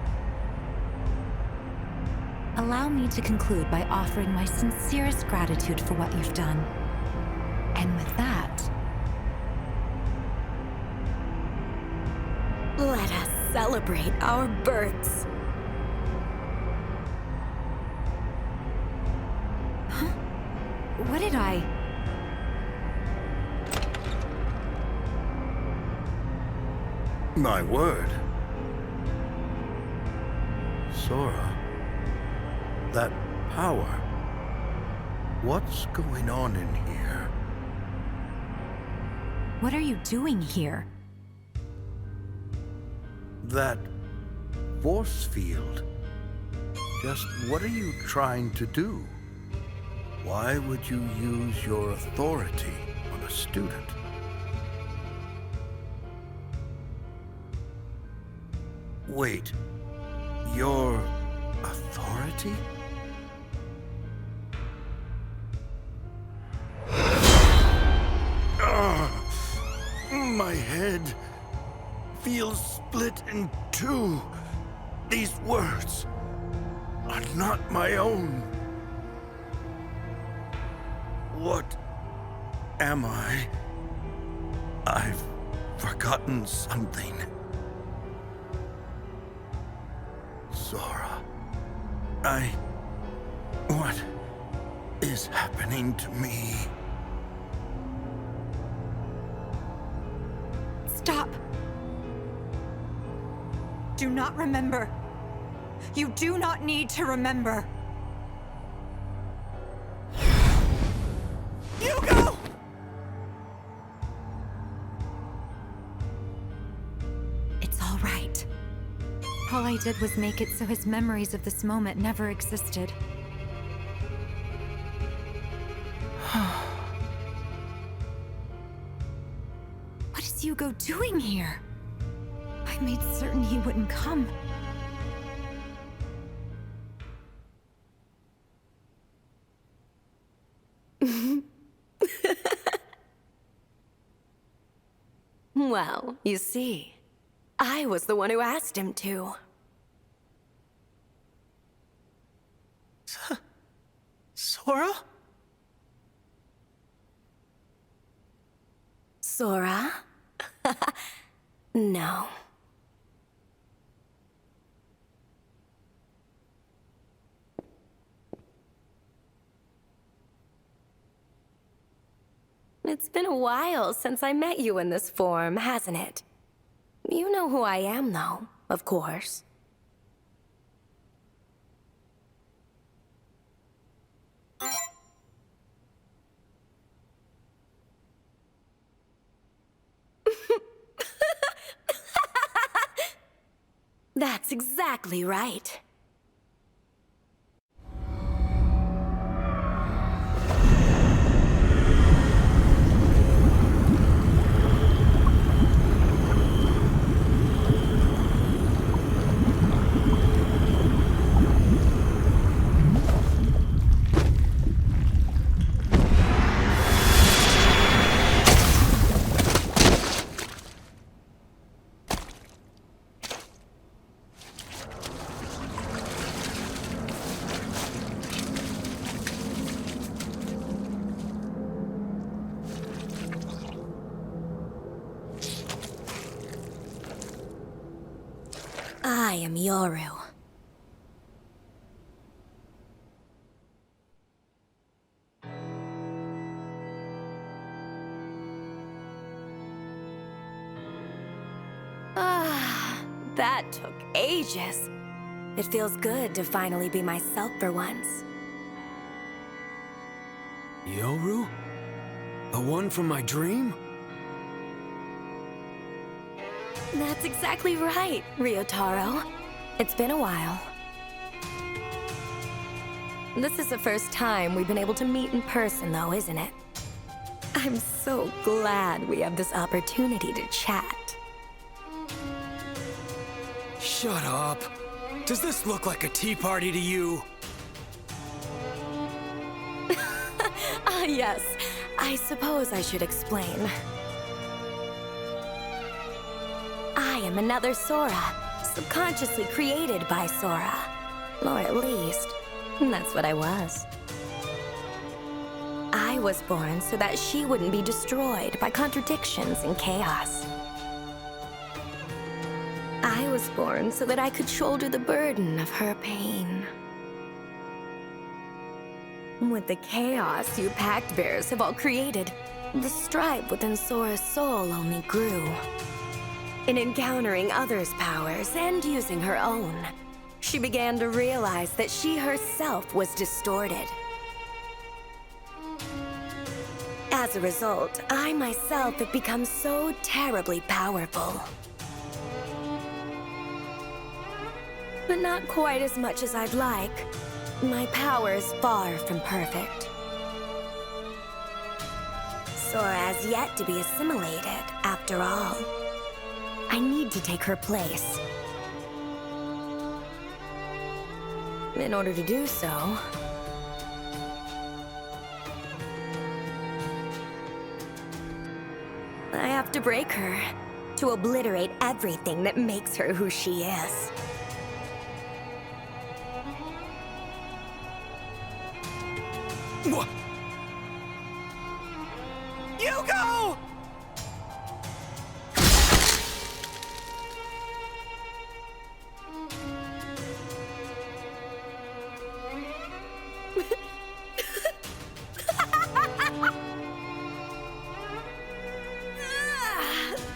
Allow me to conclude by offering my sincerest gratitude for what you've done. And with that, Let us celebrate our births. what did I... My word. Sora, that power. What's going on in here? What are you doing here? That force field. Just what are you trying to do? Why would you use your authority on a student? Wait, your authority? My head feels split in two. These words are not my own. What am I? I've forgotten something. Sora, what is happening to me? Stop! Do not remember. You do not need to remember. Hugo! It's all right. All I did was make it so his memories of this moment never existed. What is Hugo doing here? I made certain he wouldn't come. Well, you see, I was the one who asked him to. Sora? Sora? No. It's been a while since I met you in this form, hasn't it? You know who I am, though, of course. That's exactly right. I am Yoru. That took ages. It feels good to finally be myself for once. Yoru? The one from my dream? That's exactly right, Ryotaro. It's been a while. This is the first time we've been able to meet in person, though, isn't it? I'm so glad we have this opportunity to chat. Shut up. Does this look like a tea party to you? Yes. I suppose I should explain. I am another Sora, subconsciously created by Sora. Or at least, that's what I was. I was born so that she wouldn't be destroyed by contradictions and chaos. I was born so that I could shoulder the burden of her pain. With the chaos you Pact Bears have all created, the strife within Sora's soul only grew. In encountering others' powers and using her own, she began to realize that she herself was distorted. As a result, I myself have become so terribly powerful. But not quite as much as I'd like. My power is far from perfect. Sora has yet to be assimilated, after all. I need to take her place. In order to do so, I have to break her, to obliterate everything that makes her who she is. What? Hugo!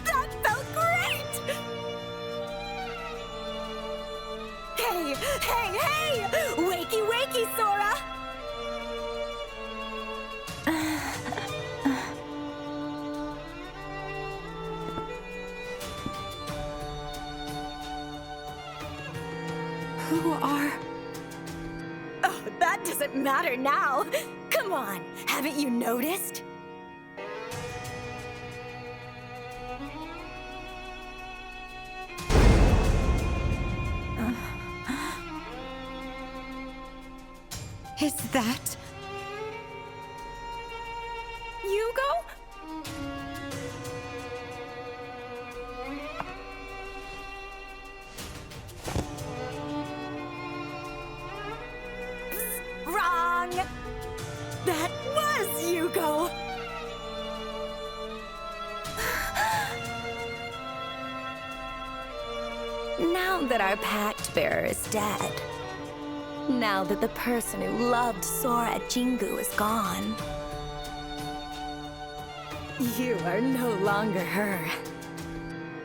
That felt great! Hey! Wakey, wakey, Sora! Who are... Oh, that doesn't matter now. Come on, haven't you noticed? Is that... Hugo? Wrong! That was Hugo! Now that our Pact Bearer is dead, now that the person who loved Sora Jingu is gone, you are no longer her.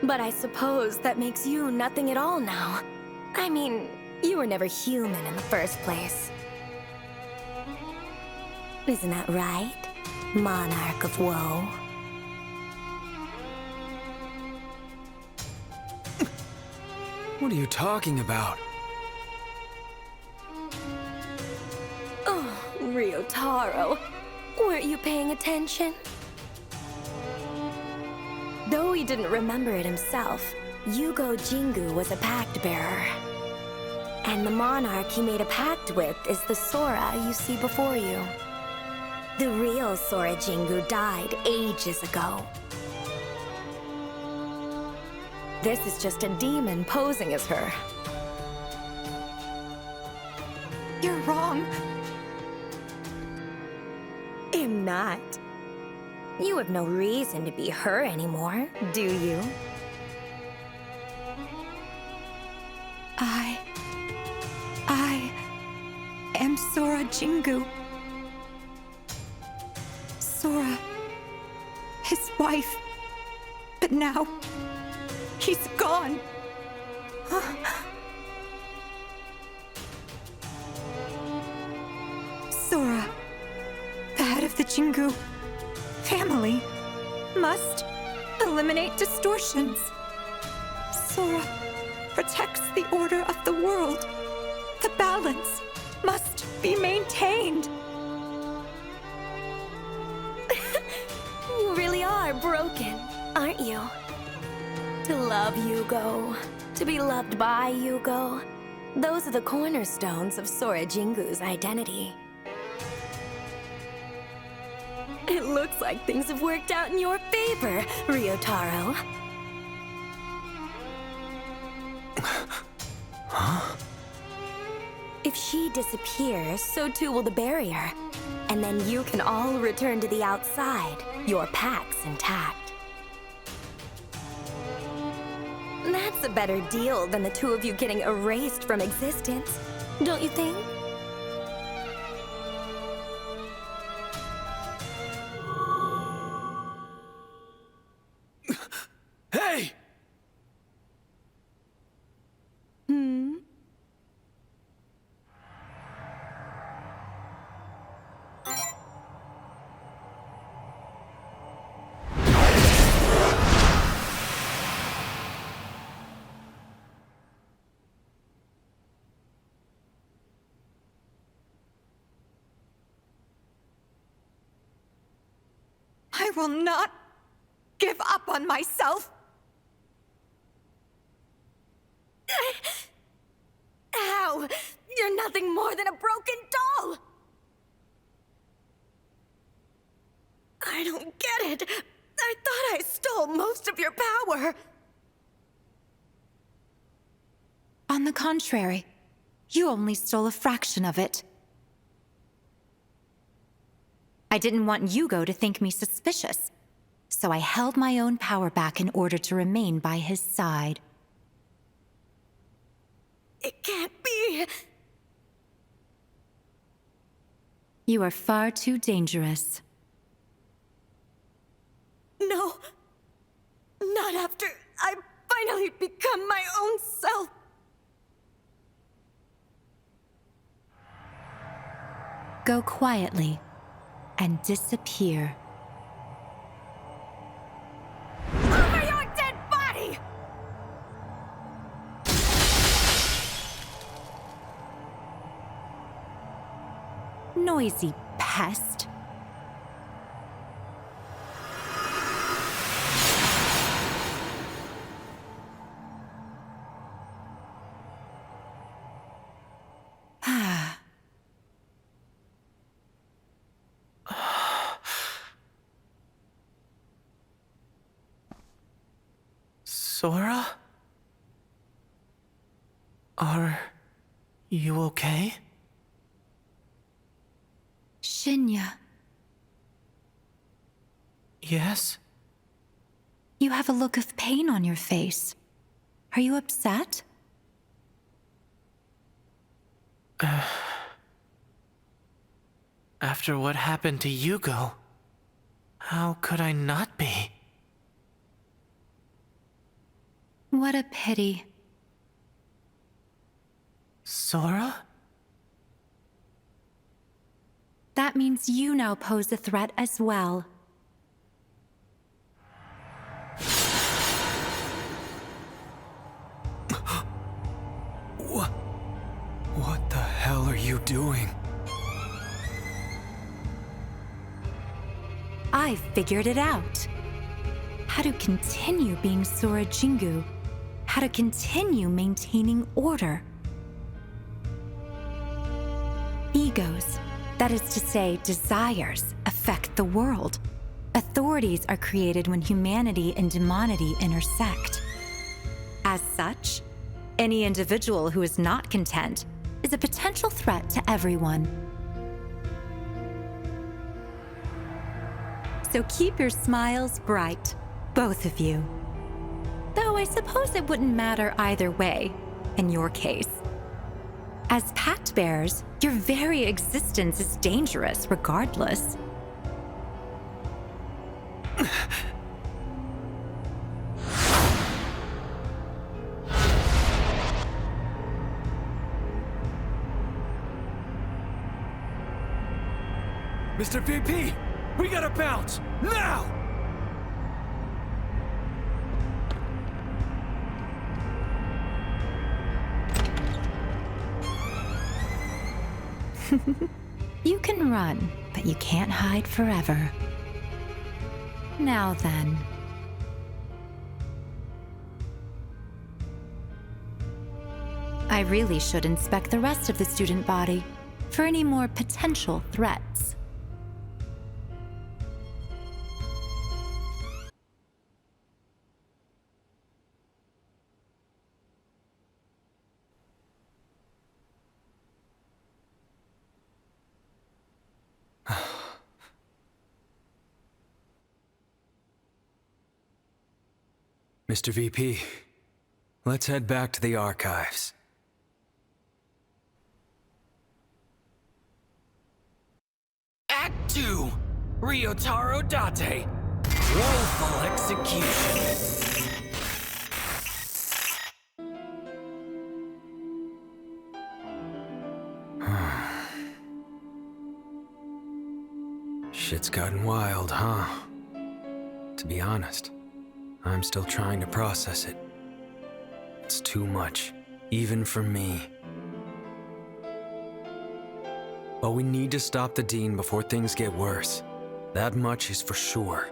But I suppose that makes you nothing at all now. I mean, you were never human in the first place. Isn't that right, Monarch of Woe? What are you talking about? Oh, Ryotaro, weren't you paying attention? Though he didn't remember it himself, Yugo Jingu was a Pact Bearer. And the Monarch he made a pact with is the Sora you see before you. The real Sora Jingu died ages ago. This is just a demon posing as her. You're wrong. I'm not. You have no reason to be her anymore, do you? Jingu. Sora, his wife. But now, he's gone. Sora, the head of the Jingu family, must eliminate distortions. Sora protects the order of the world. The balance must be maintained. You really are broken, aren't you? To love Yugo, to be loved by Yugo, those are the cornerstones of Sora Jingu's identity. It looks like things have worked out in your favor, Ryotaro. Huh? If she disappears, so too will the barrier. And then you can all return to the outside, your packs intact. That's a better deal than the two of you getting erased from existence, don't you think? Hey! I will not give up on myself. Ow! You're nothing more than a broken doll! I don't get it. I thought I stole most of your power. On the contrary, you only stole a fraction of it. I didn't want Yugo to think me suspicious, so I held my own power back in order to remain by his side. It can't be. You are far too dangerous. No. Not after I finally become my own self. Go quietly and disappear. Over your dead body! Noisy pest. Sora? Are you okay? Shinya, Yes? you have a look of pain on your face. Are you upset? After what happened to Yugo, how could I not be? What a pity. Sora? That means you now pose a threat as well. What the hell are you doing? I figured it out. How to continue being Sora Jingu. How to continue maintaining order. Egos, that is to say, desires, affect the world. Authorities are created when humanity and demonity intersect. As such, any individual who is not content is a potential threat to everyone. So keep your smiles bright, both of you. Though I suppose it wouldn't matter either way, in your case. As pact bearers, your very existence is dangerous regardless. Mr. VP, we gotta bounce, now! You can run, but you can't hide forever. Now then. I really should inspect the rest of the student body for any more potential threats. Mr. VP, let's head back to the archives. Act 2, Ryotaro Date, Woeful Execution. Shit's gotten wild, huh? To be honest, I'm still trying to process it. It's too much, even for me. But we need to stop the Dean before things get worse. That much is for sure.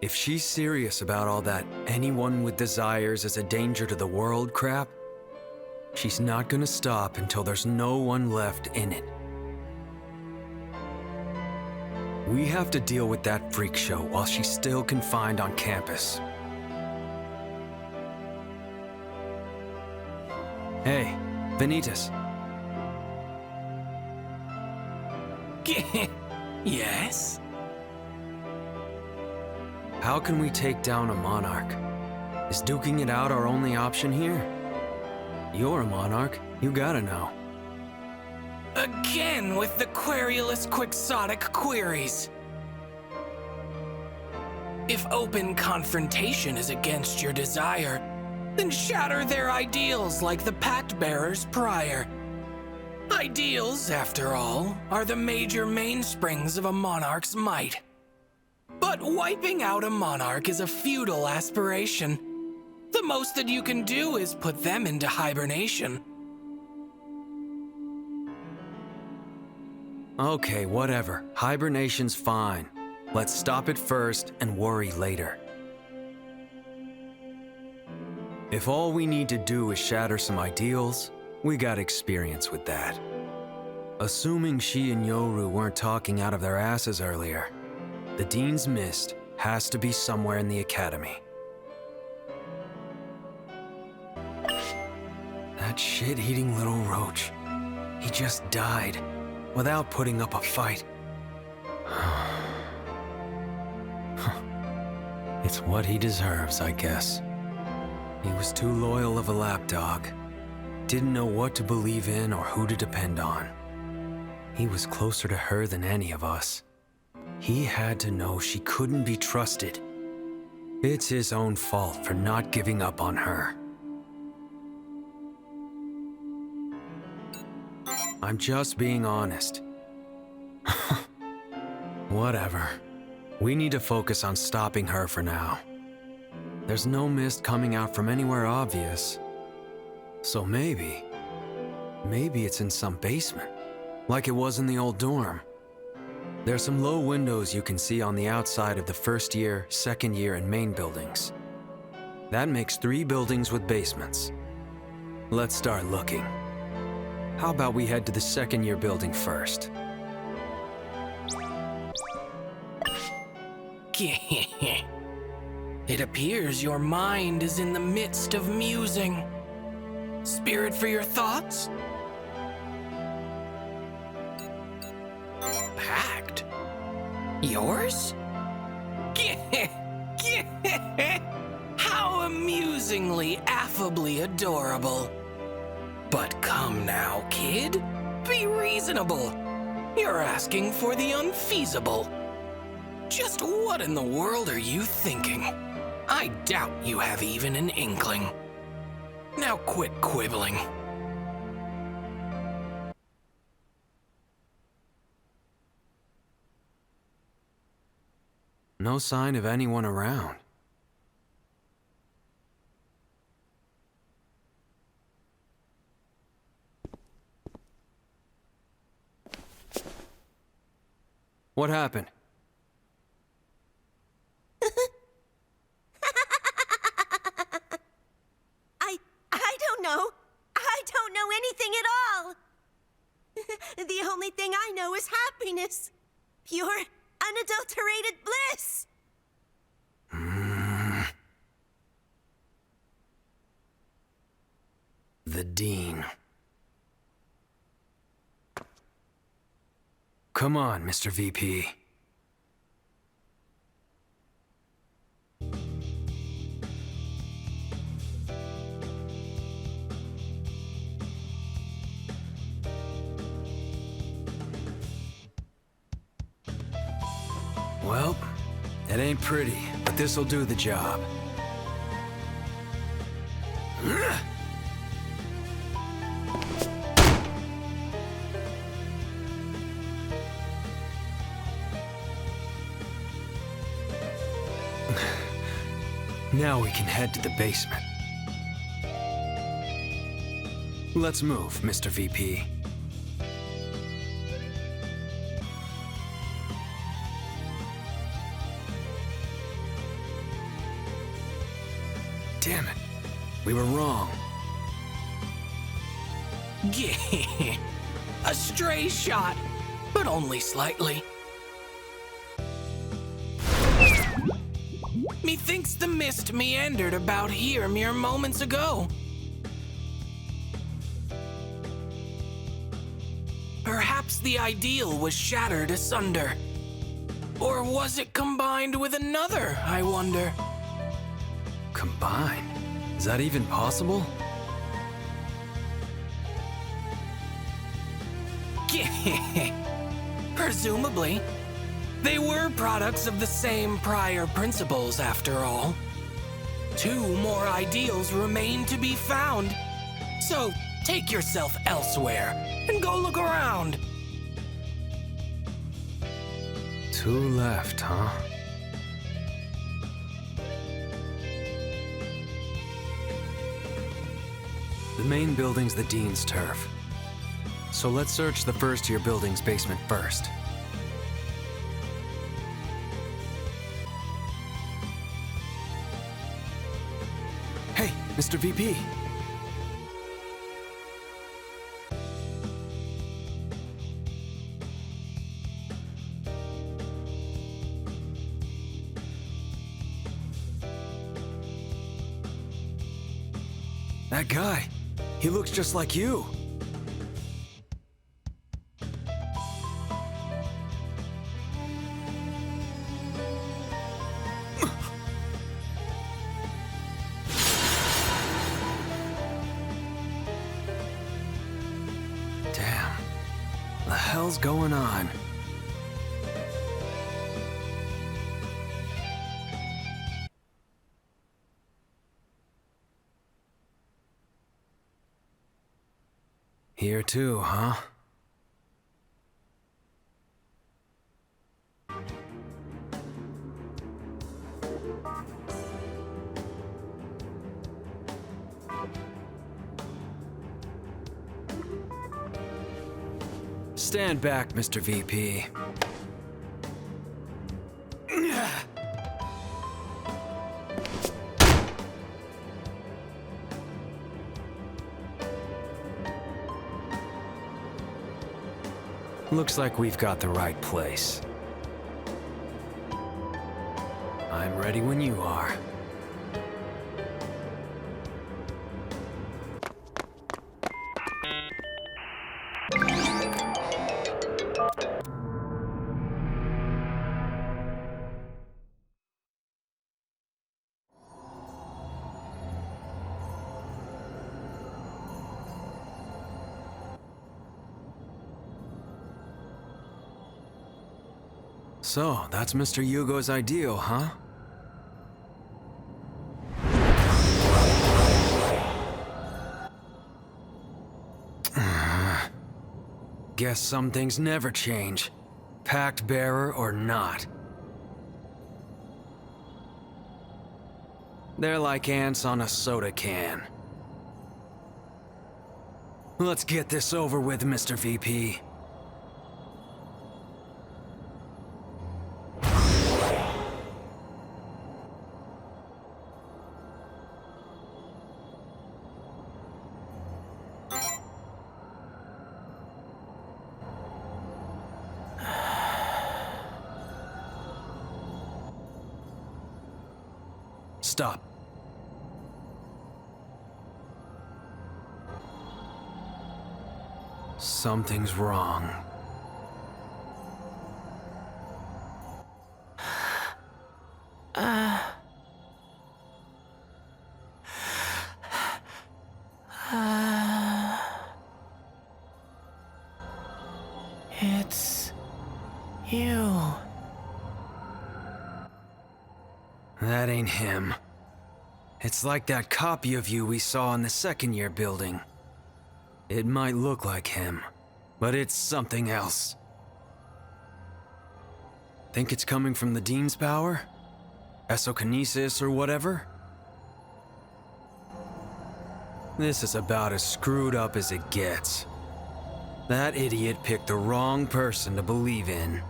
If she's serious about all that anyone with desires is a danger to the world crap, she's not gonna stop until there's no one left in it. We have to deal with that freak show while she's still confined on campus. Hey, Vanitas. Yes? How can we take down a Monarch? Is duking it out our only option here? You're a Monarch, you gotta know. Again with the querulous quixotic queries. If open confrontation is against your desire, then shatter their ideals like the Pact Bearers prior. Ideals, after all, are the major mainsprings of a monarch's might. But wiping out a monarch is a futile aspiration. The most that you can do is put them into hibernation. Okay, whatever. Hibernation's fine. Let's stop it first and worry later. If all we need to do is shatter some ideals, we got experience with that. Assuming she and Yoru weren't talking out of their asses earlier, the Dean's Mist has to be somewhere in the academy. That shit-eating little roach. He just died, without putting up a fight. It's what he deserves, I guess. He was too loyal of a lapdog. Didn't know what to believe in or who to depend on. He was closer to her than any of us. He had to know she couldn't be trusted. It's his own fault for not giving up on her. I'm just being honest. Whatever. We need to focus on stopping her for now. There's no mist coming out from anywhere obvious. So maybe it's in some basement, like it was in the old dorm. There's some low windows you can see on the outside of the first year, second year, and main buildings. That makes 3 buildings with basements. Let's start looking. How about we head to the second year building first? It appears your mind is in the midst of musing. Spirit for your thoughts? Pact? Yours? How amusingly, affably adorable. But come now, kid. Be reasonable. You're asking for the unfeasible. Just what in the world are you thinking? I doubt you have even an inkling. Now quit quibbling. No sign of anyone around. What happened? I don't know. I don't know anything at all. The only thing I know is happiness. Pure, unadulterated bliss. The Dean. Come on, Mr. VP. Well, it ain't pretty, but this'll do the job. Now we can head to the basement. Let's move, Mr. VP. Damn it. We were wrong. A stray shot, but only slightly. Methinks the mist meandered about here mere moments ago. Perhaps the ideal was shattered asunder. Or was it combined with another, I wonder? Combined? Is that even possible? Presumably. They were products of the same prior principles, after all. Two more ideals remain to be found. So take yourself elsewhere and go look around. Two left, huh? The main building's the Dean's turf. So let's search the first tier building's basement first. Hey, Mr. VP. That guy, he looks just like you. Damn, the hell's going on? Here too, huh? Stand back, Mr. VP. Looks like we've got the right place. I'm ready when you are. So, that's Mr. Yugo's ideal, huh? Guess some things never change. Pact bearer or not. They're like ants on a soda can. Let's get this over with, Mr. VP. Stop. Something's wrong. It's you. That ain't him. It's like that copy of you we saw in the second-year building. It might look like him, but it's something else. Think it's coming from the Dean's power? Essokinesis or whatever? This is about as screwed up as it gets. That idiot picked the wrong person to believe in.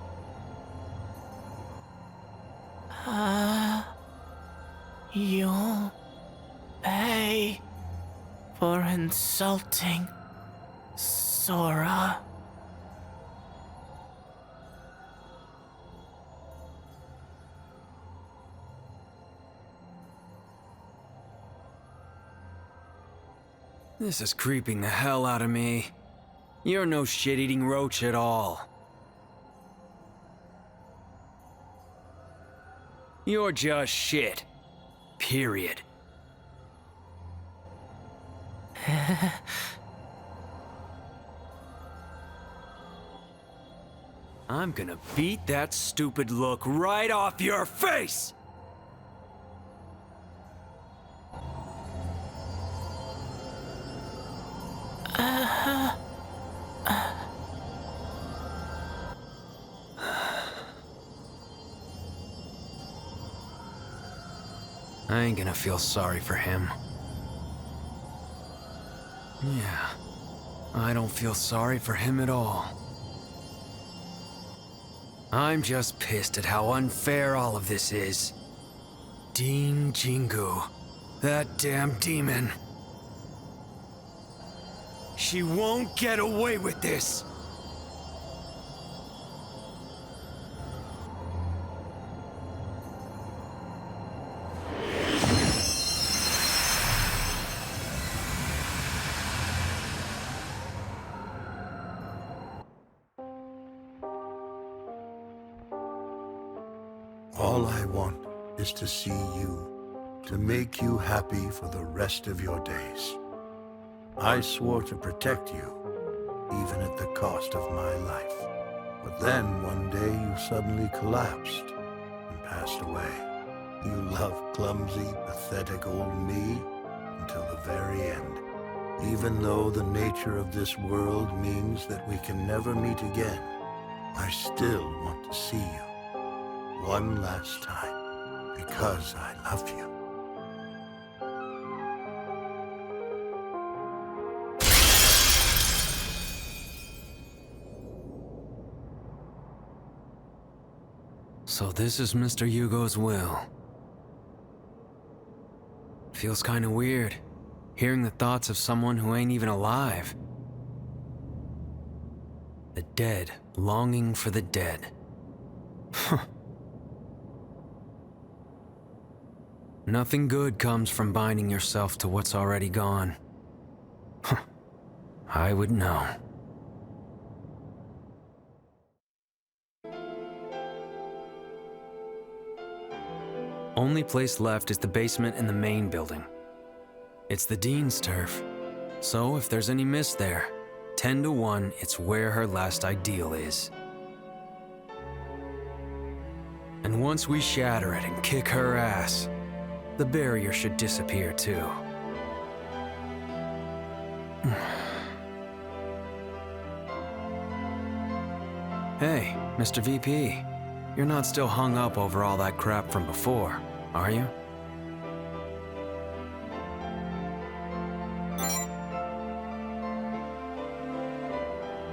You'll pay for insulting Sora. This is creeping the hell out of me. You're no shit-eating roach at all. You're just shit. Period. I'm gonna beat that stupid look right off your face! I ain't gonna feel sorry for him. Yeah, I don't feel sorry for him at all. I'm just pissed at how unfair all of this is. Dean Jingu, that damn demon. She won't get away with this! All I want is to see you, to make you happy for the rest of your days. I swore to protect you, even at the cost of my life. But then one day you suddenly collapsed and passed away. You loved clumsy, pathetic old me until the very end. Even though the nature of this world means that we can never meet again, I still want to see you. One last time, because I love you. So this is Mr. Yugo's will. Feels kinda weird, hearing the thoughts of someone who ain't even alive. The dead longing for the dead. Nothing good comes from binding yourself to what's already gone. I would know. Only place left is the basement in the main building. It's the Dean's turf, so if there's any miss there, 10 to 1, it's where her last ideal is. And once we shatter it and kick her ass, the barrier should disappear too. Hey, Mr. VP. You're not still hung up over all that crap from before, are you?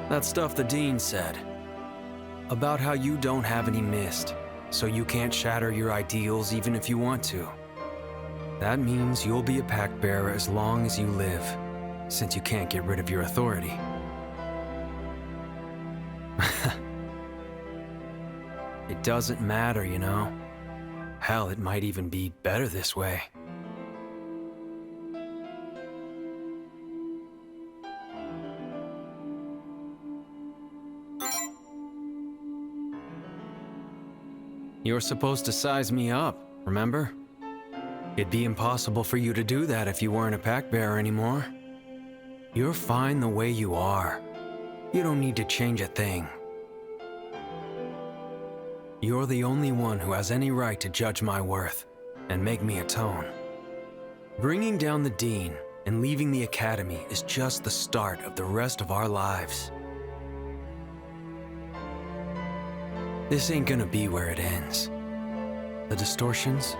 That stuff the Dean said. About how you don't have any mist, so you can't shatter your ideals even if you want to. That means you'll be a pact bearer as long as you live, since you can't get rid of your authority. It doesn't matter, you know. Hell, it might even be better this way. You're supposed to size me up, remember? It'd be impossible for you to do that if you weren't a pact bearer anymore. You're fine the way you are. You don't need to change a thing. You're the only one who has any right to judge my worth and make me atone. Bringing down the Dean and leaving the Academy is just the start of the rest of our lives. This ain't gonna be where it ends. The distortions,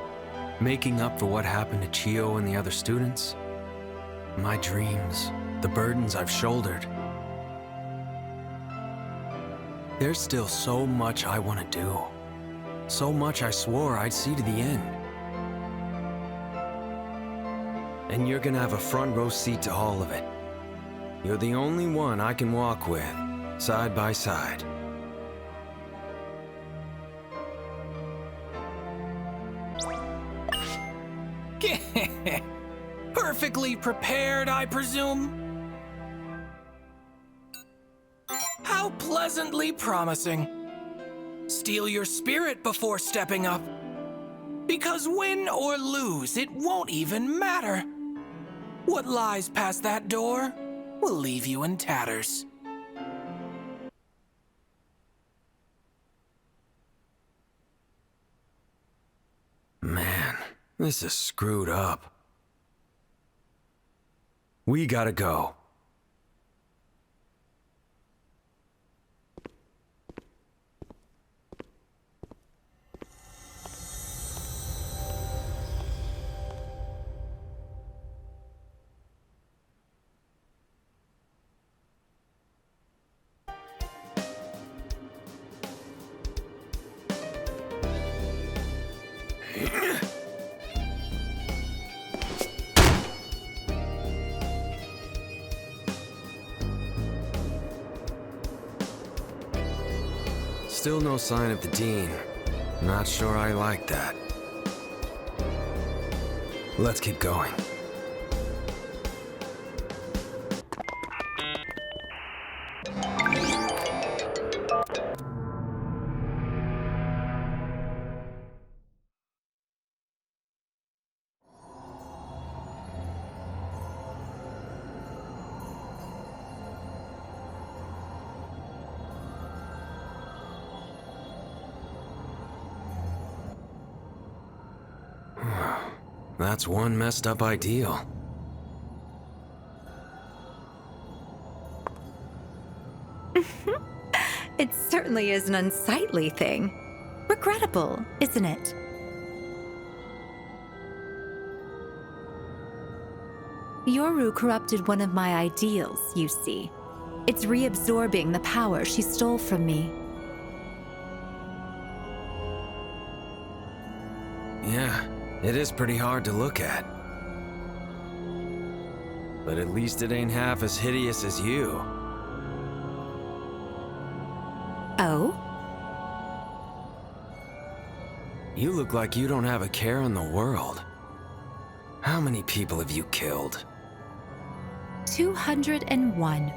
making up for what happened to Chio and the other students, my dreams, the burdens I've shouldered. There's still so much I want to do. So much I swore I'd see to the end. And you're gonna have a front row seat to all of it. You're the only one I can walk with, side by side. Perfectly prepared, I presume? How pleasantly promising. Steal your spirit before stepping up. Because win or lose, it won't even matter. What lies past that door will leave you in tatters. Man, this is screwed up. We gotta go. Still no sign of the Dean. Not sure I like that. Let's keep going. That's one messed up ideal. It certainly is an unsightly thing. Regrettable, isn't it? Yoru corrupted one of my ideals, you see. It's reabsorbing the power she stole from me. Yeah, it is pretty hard to look at. But at least it ain't half as hideous as you. Oh? You look like you don't have a care in the world. How many people have you killed? 201.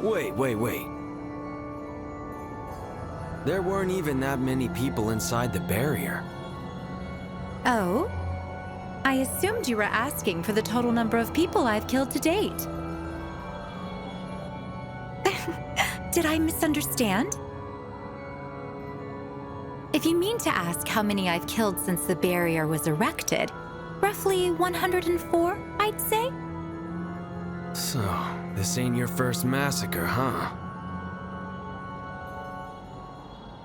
Wait. There weren't even that many people inside the barrier. Oh? I assumed you were asking for the total number of people I've killed to date. Did I misunderstand? If you mean to ask how many I've killed since the barrier was erected, roughly 104, I'd say. So, this ain't your first massacre, huh?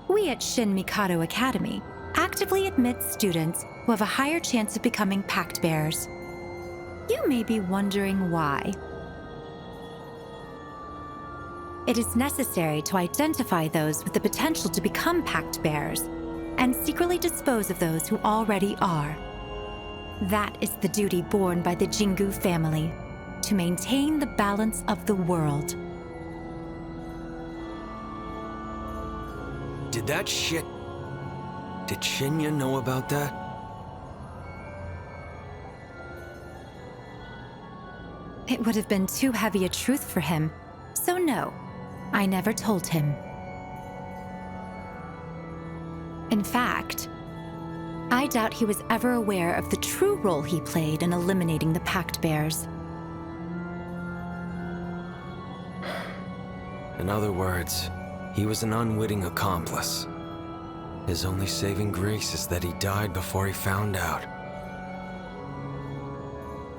We at Shin Mikado Academy actively admit students who have a higher chance of becoming Pact Bearers. You may be wondering why. It is necessary to identify those with the potential to become Pact Bearers and secretly dispose of those who already are. That is the duty borne by the Jingu family, to maintain the balance of the world. Did that shit... Did Shinya know about that? It would have been too heavy a truth for him, so no, I never told him. In fact, I doubt he was ever aware of the true role he played in eliminating the Pact Bears. In other words, he was an unwitting accomplice. His only saving grace is that he died before he found out.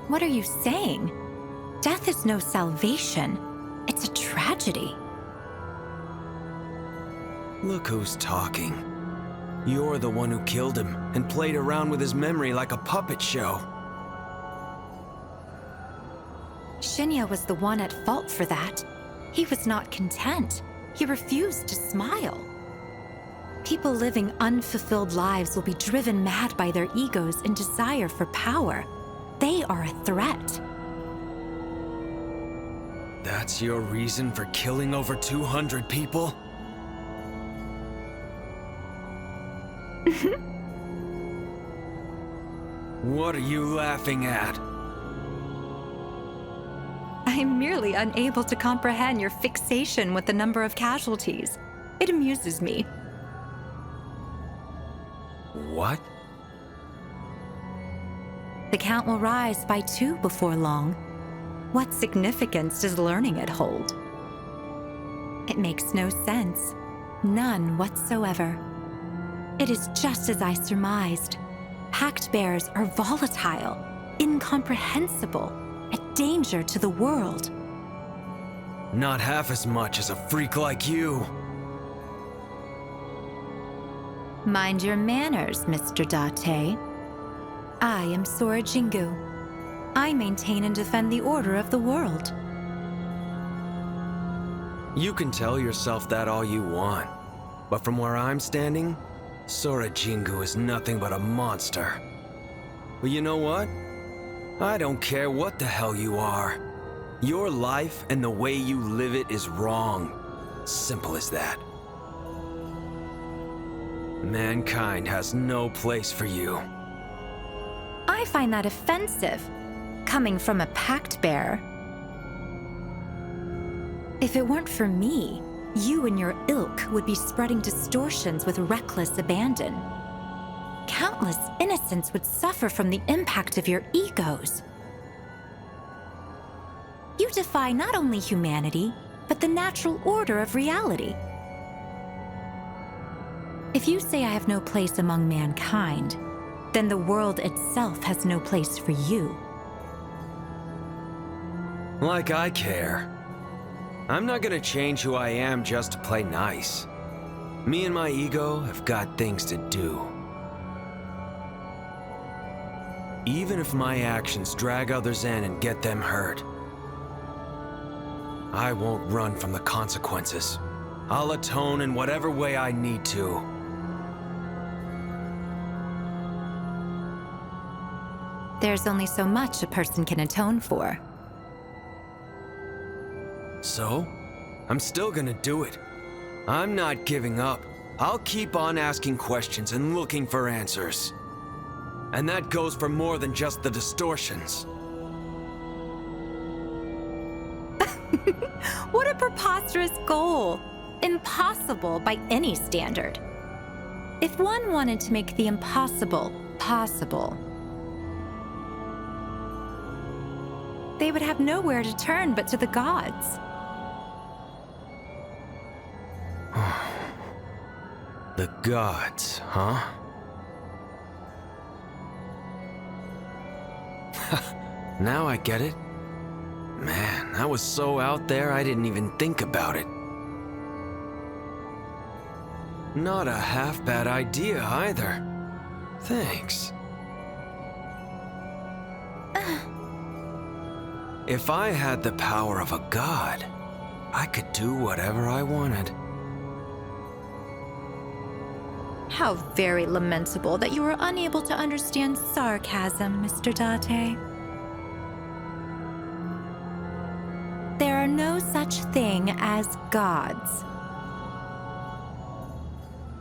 What are you saying? Death is no salvation. It's a tragedy. Look who's talking. You're the one who killed him and played around with his memory like a puppet show. Shinya was the one at fault for that. He was not content. He refused to smile. People living unfulfilled lives will be driven mad by their egos and desire for power. They are a threat. That's your reason for killing over 200 people? What are you laughing at? I'm merely unable to comprehend your fixation with the number of casualties. It amuses me. What? The count will rise by 2 before long. What significance does learning it hold? It makes no sense. None whatsoever. It is just as I surmised. Pact Bears are volatile, incomprehensible, a danger to the world. Not half as much as a freak like you. Mind your manners, Mr. Date. I am Sora Jingu. I maintain and defend the order of the world. You can tell yourself that all you want, but from where I'm standing, Sora Jingu is nothing but a monster. But you know what? I don't care what the hell you are. Your life and the way you live it is wrong. Simple as that. Mankind has no place for you. I find that offensive, coming from a Pact Bearer. If it weren't for me, you and your ilk would be spreading distortions with reckless abandon. Countless innocents would suffer from the impact of your egos. You defy not only humanity, but the natural order of reality. If you say I have no place among mankind, then the world itself has no place for you. Like I care. I'm not gonna change who I am just to play nice. Me and my ego have got things to do. Even if my actions drag others in and get them hurt, I won't run from the consequences. I'll atone in whatever way I need to. There's only so much a person can atone for. So, I'm still gonna do it. I'm not giving up. I'll keep on asking questions and looking for answers. And that goes for more than just the distortions. What a preposterous goal! Impossible by any standard. If one wanted to make the impossible possible, they would have nowhere to turn but to the gods. The gods, huh? Now I get it. Man, that was so out there I didn't even think about it. Not a half bad idea either. Thanks. If I had the power of a god, I could do whatever I wanted. How very lamentable that you are unable to understand sarcasm, Mr. Date. There are no such thing as gods.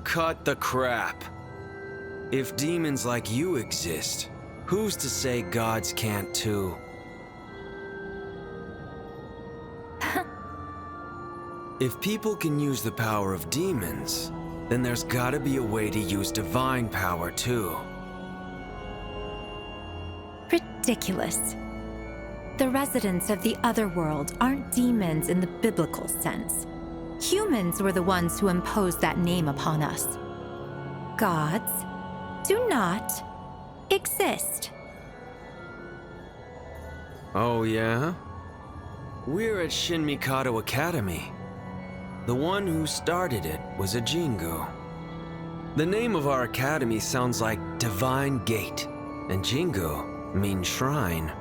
Cut the crap. If demons like you exist, who's to say gods can't too? If people can use the power of demons, then there's gotta be a way to use divine power too. Ridiculous. The residents of the other world aren't demons in the biblical sense. Humans were the ones who imposed that name upon us. Gods do not exist. Oh yeah? We're at Shin Mikado Academy. The one who started it was a Jingu. The name of our academy sounds like Divine Gate, and Jingu means shrine.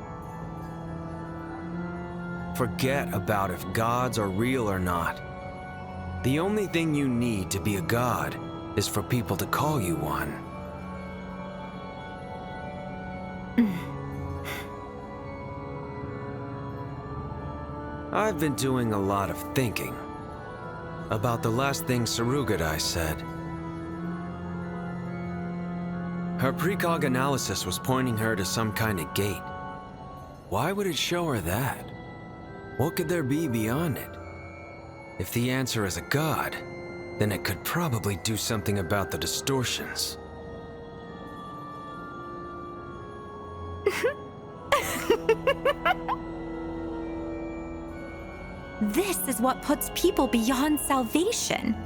Forget about if gods are real or not. The only thing you need to be a god is for people to call you one. I've been doing a lot of thinking about the last thing Surugudai said. Her precog analysis was pointing her to some kind of gate. Why would it show her that? What could there be beyond it? If the answer is a god, then it could probably do something about the distortions. This is what puts people beyond salvation.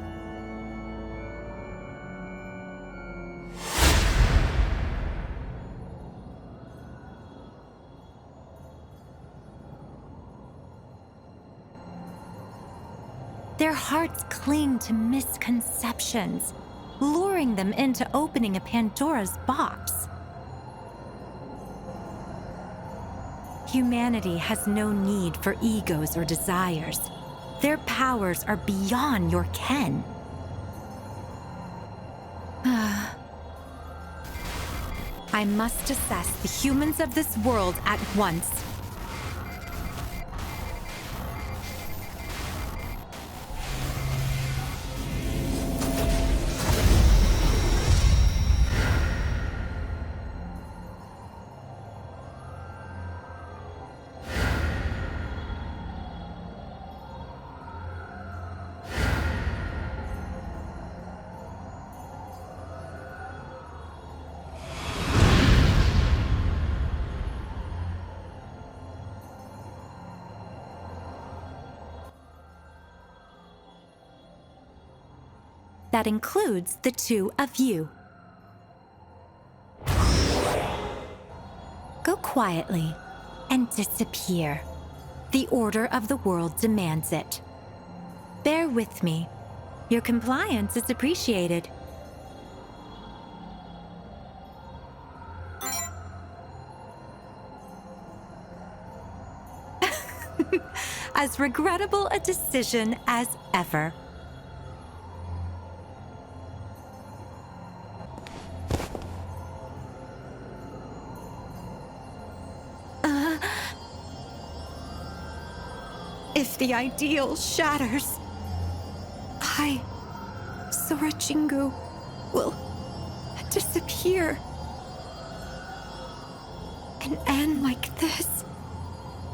Their hearts cling to misconceptions, luring them into opening a Pandora's box. Humanity has no need for egos or desires. Their powers are beyond your ken. I must assess the humans of this world at once. That includes the two of you. Go quietly and disappear. The order of the world demands it. Bear with me. Your compliance is appreciated. As regrettable a decision as ever. If the ideal shatters, I, Sora Jingu, will disappear. An end like this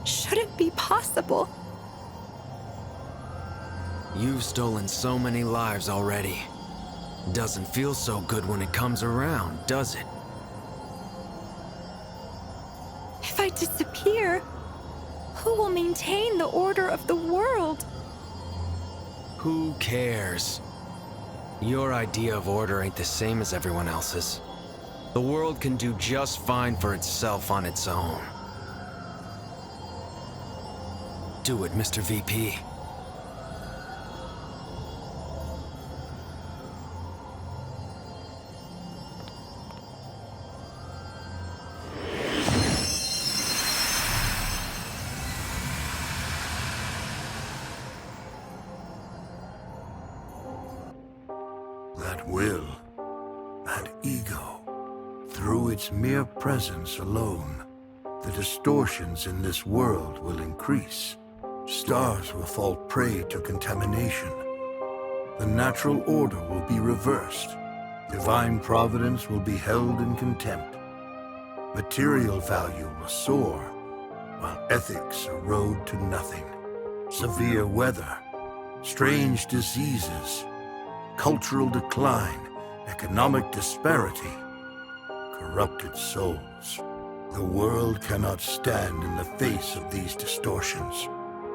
shouldn't be possible. You've stolen so many lives already. Doesn't feel so good when it comes around, does it? If I disappear, who will maintain the order of the world? Who cares? Your idea of order ain't the same as everyone else's. The world can do just fine for itself on its own. Do it, Mr. VP. That will, that ego, through its mere presence alone, the distortions in this world will increase. Stars will fall prey to contamination. The natural order will be reversed. Divine providence will be held in contempt. Material value will soar, while ethics erode to nothing. Severe weather, strange diseases, cultural decline, economic disparity, corrupted souls. The world cannot stand in the face of these distortions.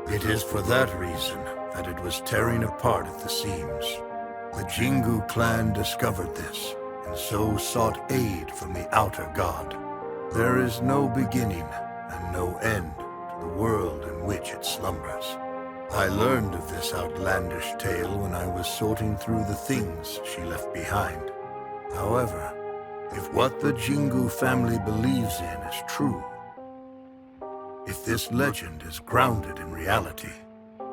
It is for that reason that it was tearing apart at the seams. The Jingu clan discovered this, and so sought aid from the outer god. There is no beginning and no end to the world in which it slumbers. I learned of this outlandish tale when I was sorting through the things she left behind. However, if what the Jingu family believes in is true, if this legend is grounded in reality,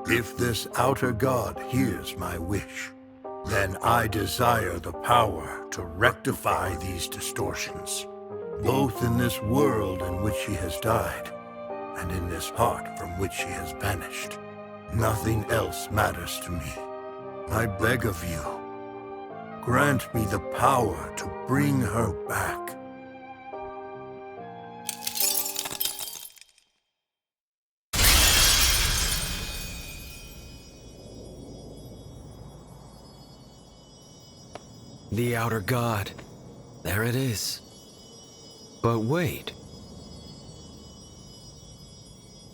if this outer god hears my wish, then I desire the power to rectify these distortions, both in this world in which she has died, and in this heart from which she has vanished. Nothing else matters to me. I beg of you, grant me the power to bring her back. The outer god. There it is. But wait.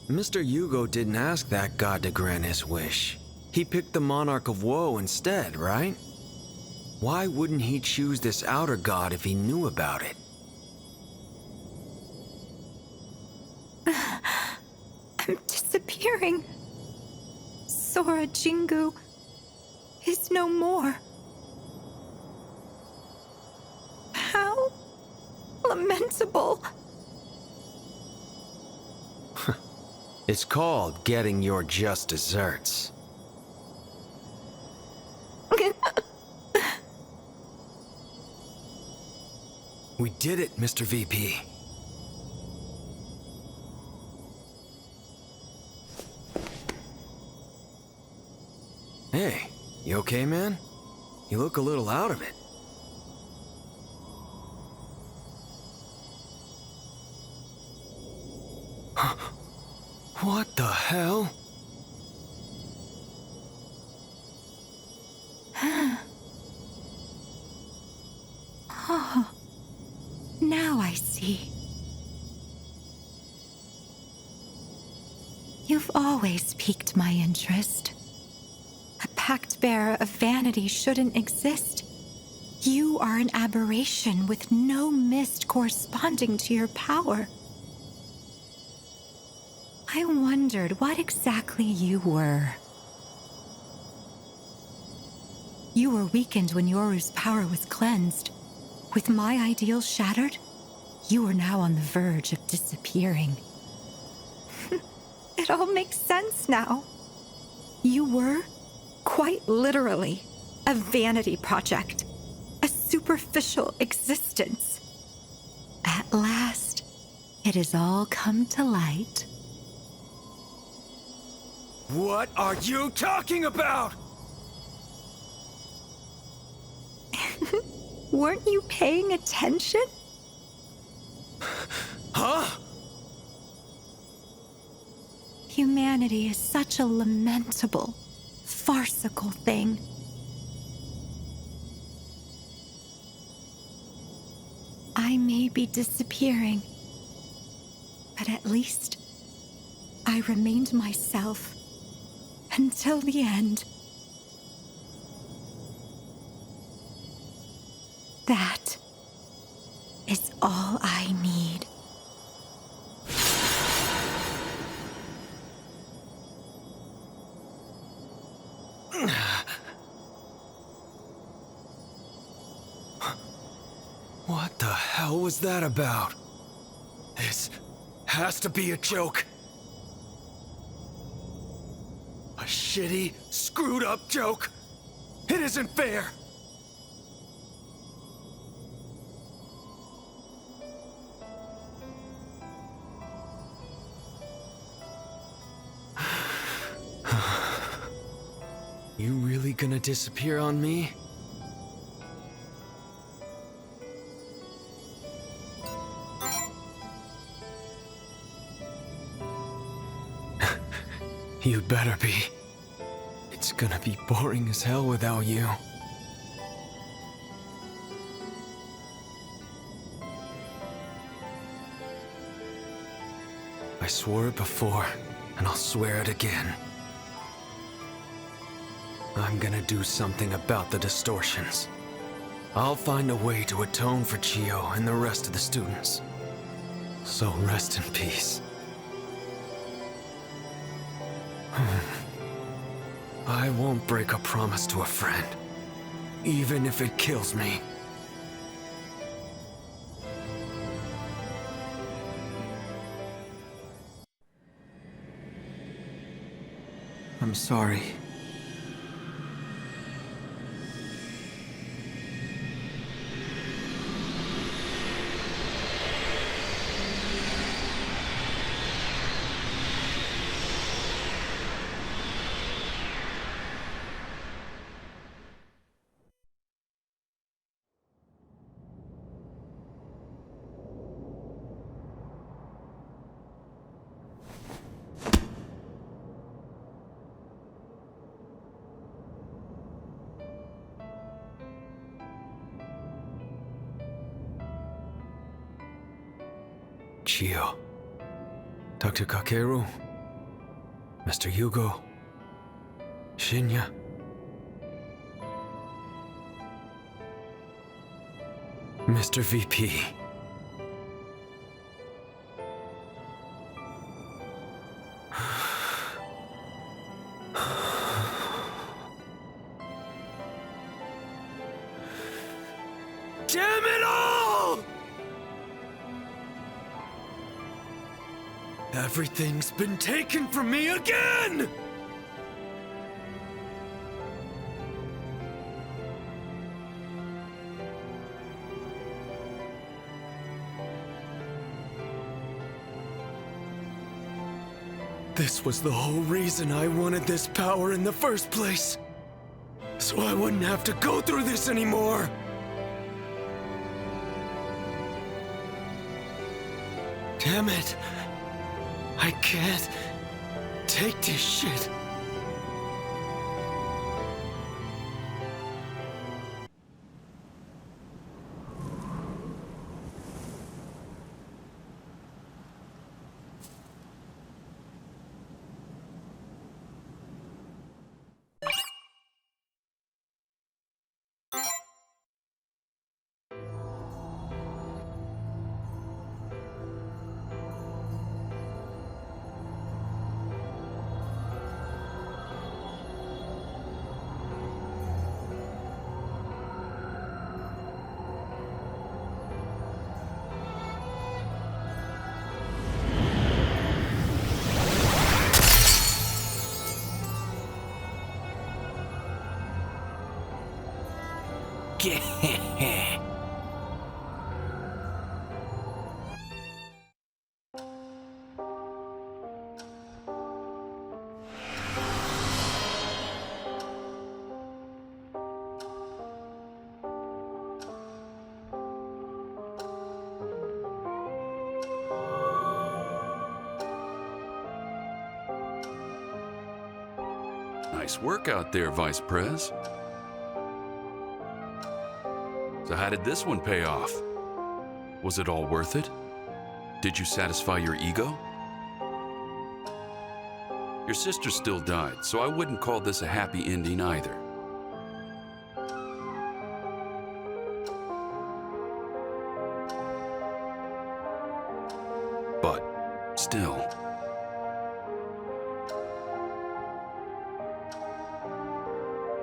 Mr. Yugo didn't ask that god to grant his wish. He picked the Monarch of Woe instead, right? Why wouldn't he choose this outer god if he knew about it? I'm disappearing. Sora Jingu is no more. How lamentable. It's called getting your just desserts. We did it, Mr. VP. Hey, you okay, man? You look a little out of it. What the hell? Oh, now I see. You've always piqued my interest. A pact bearer of vanity shouldn't exist. You are an aberration with no mist corresponding to your power. I wondered what exactly you were. You were weakened when Yoru's power was cleansed. With my ideals shattered, you are now on the verge of disappearing. It all makes sense now. You were, quite literally, a vanity project. A superficial existence. At last, it has all come to light. What are you talking about? Weren't you paying attention? Huh? Humanity is such a lamentable, farcical thing. I may be disappearing, but at least I remained myself until the end. That is all I need. What the hell was that about? This has to be a joke. A shitty, screwed up joke. It isn't fair. You really gonna disappear on me? You'd better be. It's gonna be boring as hell without you. I swore it before, and I'll swear it again. I'm gonna do something about the distortions. I'll find a way to atone for Chio and the rest of the students. So rest in peace. I won't break a promise to a friend, even if it kills me. I'm sorry. Chio, Dr. Kakeru, Mr. Yugo, Shinya. Mr. VP. Damn it all! Everything's been taken from me again! This was the whole reason I wanted this power in the first place. So I wouldn't have to go through this anymore. Damn it. I can't take this shit. Nice work out there, Vice Prez. So how did this one pay off? Was it all worth it? Did you satisfy your ego? Your sister still died, so I wouldn't call this a happy ending either. Still.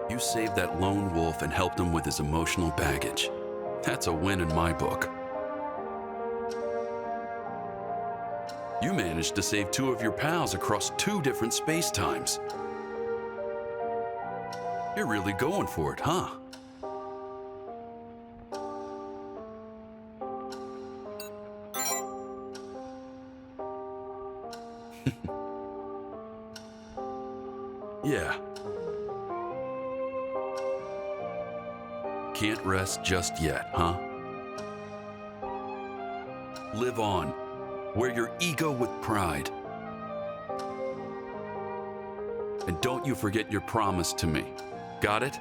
You saved that lone wolf and helped him with his emotional baggage. That's a win in my book. You managed to save 2 of your pals across 2 different space-times. You're really going for it, huh? Yeah. Can't rest just yet, huh? Live on. Wear your ego with pride. And don't you forget your promise to me. Got it?